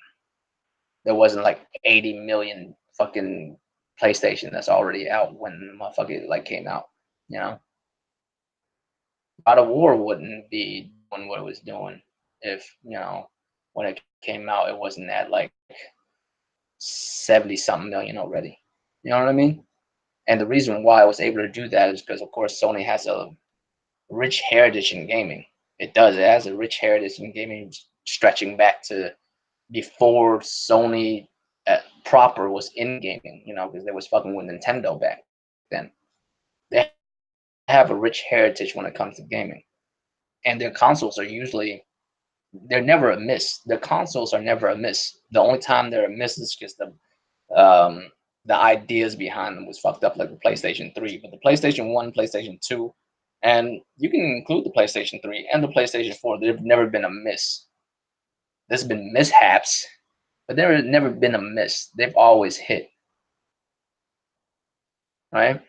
there wasn't like 80 million fucking PlayStation that's already out when the motherfucker like came out. You know, God of War wouldn't be doing what it was doing if when it came out it wasn't at like 70 something million already. You know what I mean? And the reason why I was able to do that is because, of course, Sony has a rich heritage in gaming. It does. It has a rich heritage in gaming stretching back to before Sony proper was in gaming, because they was fucking with Nintendo back then. They have a rich heritage when it comes to gaming. And their consoles are usually, they're never a miss. Their consoles are never a miss. The only time they're a miss is because um, the ideas behind them was fucked up, like the PlayStation 3. But the PlayStation 1, PlayStation 2, and you can include the PlayStation 3 and the PlayStation 4, they've never been a miss. There's been mishaps, but there never been a miss. They've always hit, right?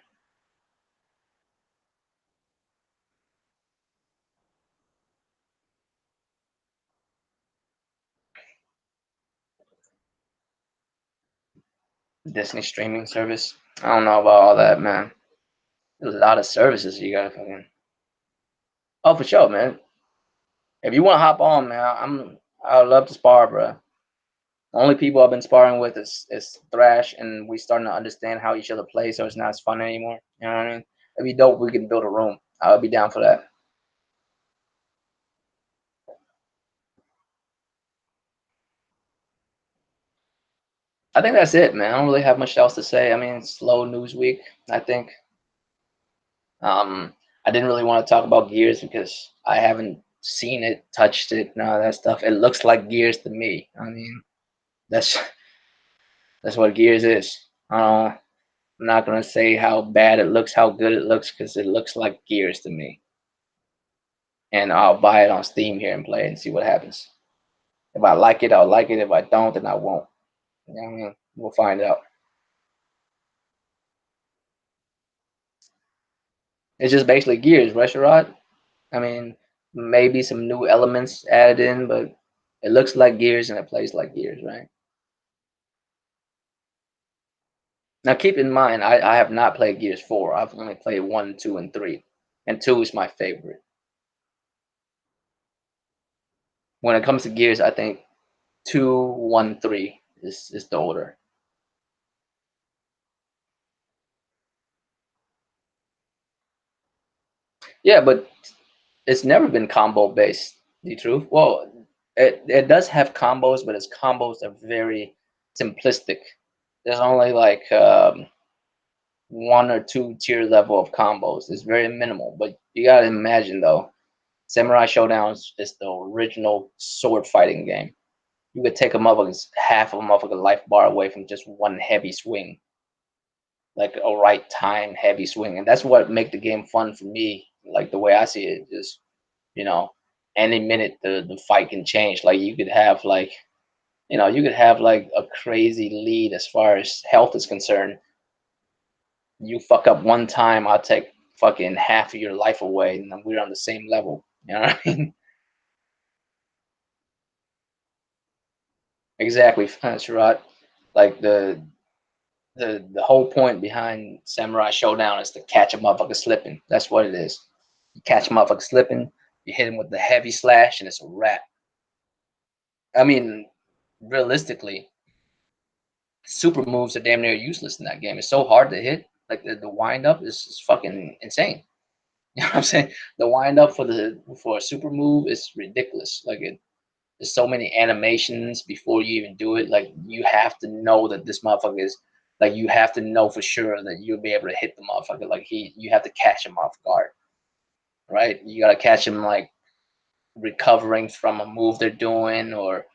Disney streaming service. I don't know about all that, man. There's a lot of services you gotta fucking. Oh, for sure, man. If you want to hop on, man, I'd love to spar, bro. The only people I've been sparring with is Thrash, and we starting to understand how each other plays, so it's not as fun anymore. You know what I mean? It'd be dope if we can build a room. I would be down for that. I think that's it, man. I don't really have much else to say. I mean, it's slow news week. I think. I didn't really want to talk about Gears because I haven't seen it, touched it, none of that stuff. It looks like Gears to me. I mean, that's that's what Gears is. I'm not gonna say how bad it looks, how good it looks, because it looks like Gears to me. And I'll buy it on Steam here and play it and see what happens. If I like it, I'll like it. If I don't, then I won't. You know what I mean? We'll find out. It's just basically Gears, right, Sherrod? I mean, maybe some new elements added in, but it looks like Gears and it plays like Gears, right? Now, keep in mind, I have not played Gears 4. I've only played 1, 2, and 3. And 2 is my favorite. When it comes to Gears, I think 2, 1, 3 is the order. Yeah, but it's never been combo based. The truth. Well, it does have combos, but its combos are very simplistic. There's only like one or two tier level of combos. It's very minimal, but you gotta imagine though, Samurai Showdown is the original sword fighting game. You could take a motherfucker's half of a motherfucker's life bar away from just one heavy swing, like a right time heavy swing, and that's what make the game fun for me. Like the way I see it, just you know, any minute the fight can change. Like you could have like you could have like a crazy lead as far as health is concerned. You fuck up one time, I'll take fucking half of your life away, and then we're on the same level. You know what I mean? Exactly, Sherrod. Like the whole point behind Samurai Showdown is to catch a motherfucker slipping. That's what it is. You catch a motherfucker slipping, you hit him with the heavy slash, and it's a wrap. I mean, realistically, super moves are damn near useless in that game. It's so hard to hit. Like the wind up is fucking insane. You know what I'm saying? The wind up for a super move is ridiculous. Like there's so many animations before you even do it. Like you have to know that this motherfucker is like you have to know for sure that you'll be able to hit the motherfucker. Like you have to catch him off guard, right? You gotta catch him like recovering from a move they're doing, or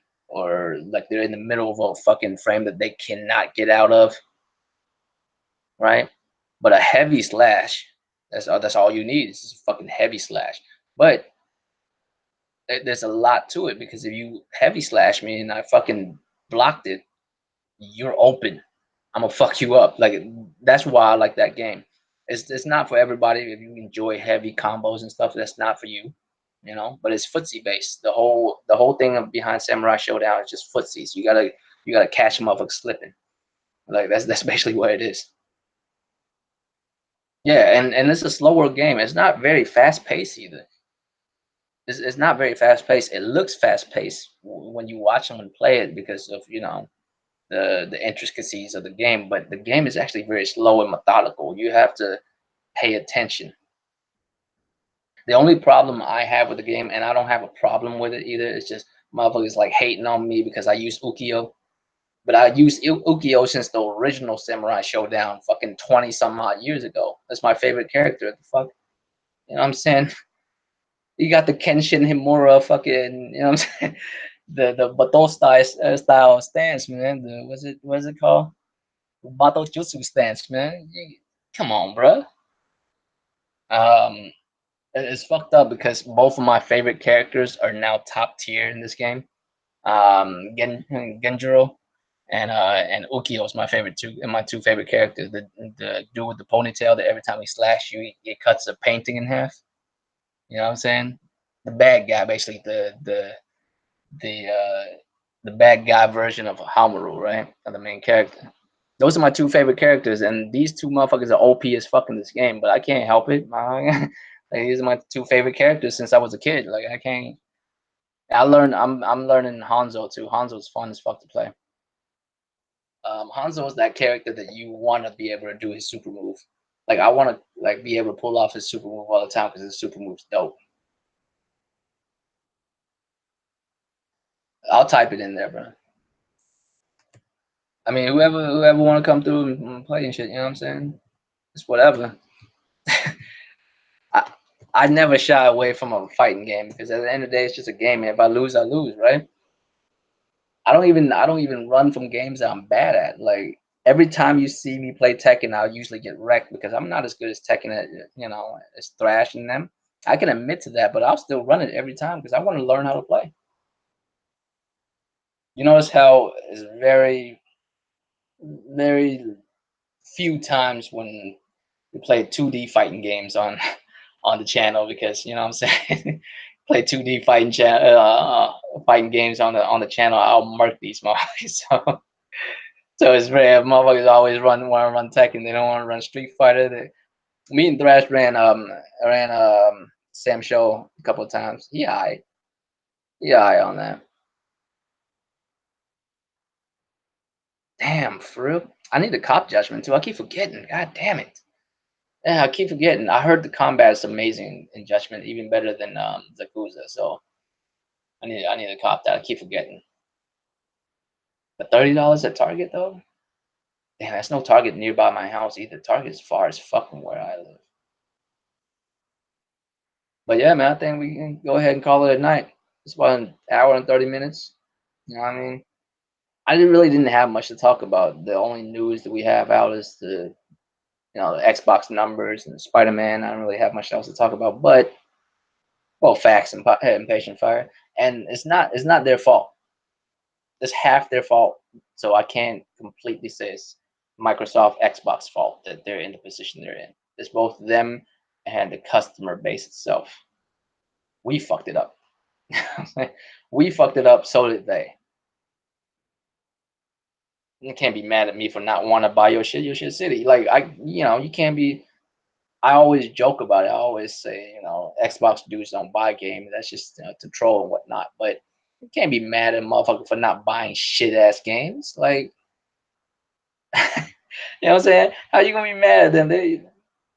like they're in the middle of a fucking frame that they cannot get out of, right? But a heavy slash, that's all you need is just a fucking heavy slash. But there's a lot to it because if you heavy slash me and I fucking blocked it, you're open. I'm gonna fuck you up. Like that's why I like that game. It's not for everybody. If you enjoy heavy combos and stuff, that's not for you. But it's footsie based. The whole thing behind Samurai Showdown is just footsies. You gotta catch them up slipping. Like that's basically what it is. Yeah, and it's a slower game. It's not very fast paced either. It's not very fast paced. It looks fast paced when you watch someone play it because of the intricacies of the game, but the game is actually very slow and methodical. You have to pay attention. The only problem I have with the game, and I don't have a problem with it either, is just motherfuckers like hating on me because I use Ukio. But I used Ukio since the original Samurai Showdown, fucking 20 some odd years ago. That's my favorite character. The fuck, you know what I'm saying? You got the Kenshin Himura fucking, you know what I'm saying? The Bato style stance, man. What's it called? Bato Jutsu stance, man. Come on, bro. Um, it's fucked up because both of my favorite characters are now top tier in this game. Genjiro and Ukio is my favorite two, and my two favorite characters. The dude with the ponytail that every time he slash you, it cuts a painting in half. You know what I'm saying? The bad guy, basically the uh, the bad guy version of Hamaru, right? Of the main character. Those are my two favorite characters, and these two motherfuckers are OP as fuck in this game, but I can't help it. Like, these are my two favorite characters since I was a kid. Like I can't. I'm learning Hanzo too. Hanzo's fun as fuck to play. Hanzo is that character that you want to be able to do his super move. Like I want to like be able to pull off his super move all the time because his super move's dope. I'll type it in there, bro. I mean, whoever want to come through and play and shit, you know what I'm saying? It's whatever. I I never shy away from a fighting game because at the end of the day, it's just a game. And if I lose, I lose, right? I don't even run from games that I'm bad at. Like every time you see me play Tekken, I'll usually get wrecked because I'm not as good as Tekken at as thrashing them. I can admit to that, but I'll still run it every time because I want to learn how to play. You notice how it's very, very few times when we play 2D fighting games on on the channel because you know what I'm saying. Play 2D fighting games on the channel. I'll mark these motherfuckers. So it's very motherfuckers always want to run Tekken. They don't want to run Street Fighter. Me and Thrash ran Sam Show a couple of times. He on that. Damn, for real. I need a cop judgment too. I keep forgetting. God damn it. Yeah, I keep forgetting. I heard the combat is amazing in Judgment, even better than Zakuza. So I need to cop that. I keep forgetting. But $30 at Target though? Damn, that's no Target nearby my house either. Target's far as fucking where I live. But yeah, man, I think we can go ahead and call it a night. It's about an hour and 30 minutes. You know what I mean? I didn't have much to talk about. The only news that we have out is the Xbox numbers and Spider-Man. I don't really have much else to talk about, but well, facts and patient fire. And it's not their fault. It's half their fault. So I can't completely say it's Microsoft Xbox fault that they're in the position they're in. It's both them and the customer base itself. We fucked it up. We fucked it up, so did they. You can't be mad at me for not want to buy your shit. Your shit city. Like you can't be. I always joke about it. I always say, Xbox dudes don't buy games. That's just to troll and whatnot. But you can't be mad at a motherfucker for not buying shit ass games. Like, you know what I'm saying? How you gonna be mad at them? They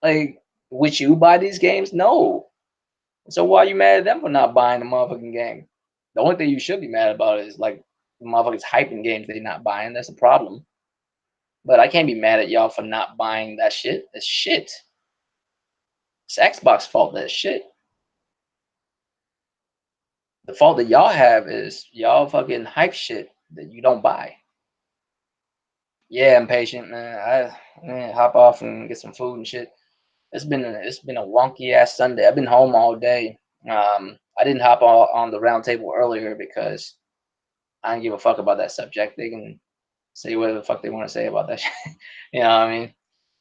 like, would you buy these games? No. So why are you mad at them for not buying the motherfucking game? The only thing you should be mad about is like the motherfuckers hyping games they're not buying. That's a problem. But I can't be mad at y'all for not buying that shit. That's shit. It's Xbox fault. That shit. The fault that y'all have is y'all fucking hype shit that you don't buy. Yeah, I'm patient, man. Hop off and get some food and shit. It's been a wonky ass Sunday. I've been home all day. I didn't hop on the round table earlier because I don't give a fuck about that subject. They can say whatever the fuck they want to say about that shit. You know what I mean?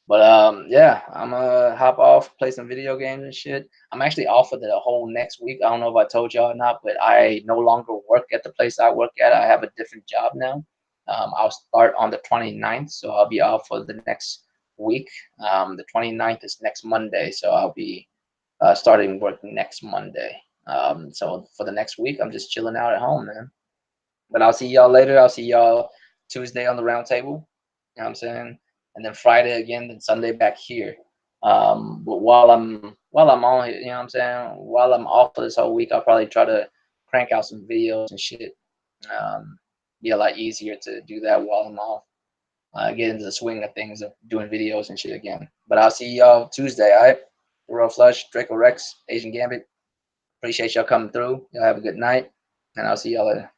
But yeah, I'm gonna hop off, play some video games and shit. I'm actually off for the whole next week. I don't know if I told y'all or not, but I no longer work at the place I work at. I have a different job now. I'll start on the 29th, so I'll be off for the next week. The 29th is next Monday, so I'll be starting work next Monday. So for the next week, I'm just chilling out at home, man. But I'll see y'all later. I'll see y'all Tuesday on the round table. You know what I'm saying? And then Friday again, then Sunday back here. But while I'm on here, you know what I'm saying? While I'm off for this whole week, I'll probably try to crank out some videos and shit. Um, be a lot easier to do that while I'm off. Get into the swing of things of doing videos and shit again. But I'll see y'all Tuesday, all right? Royal Flush, Draco Rex, Asian Gambit. Appreciate y'all coming through. Y'all have a good night, and I'll see y'all later.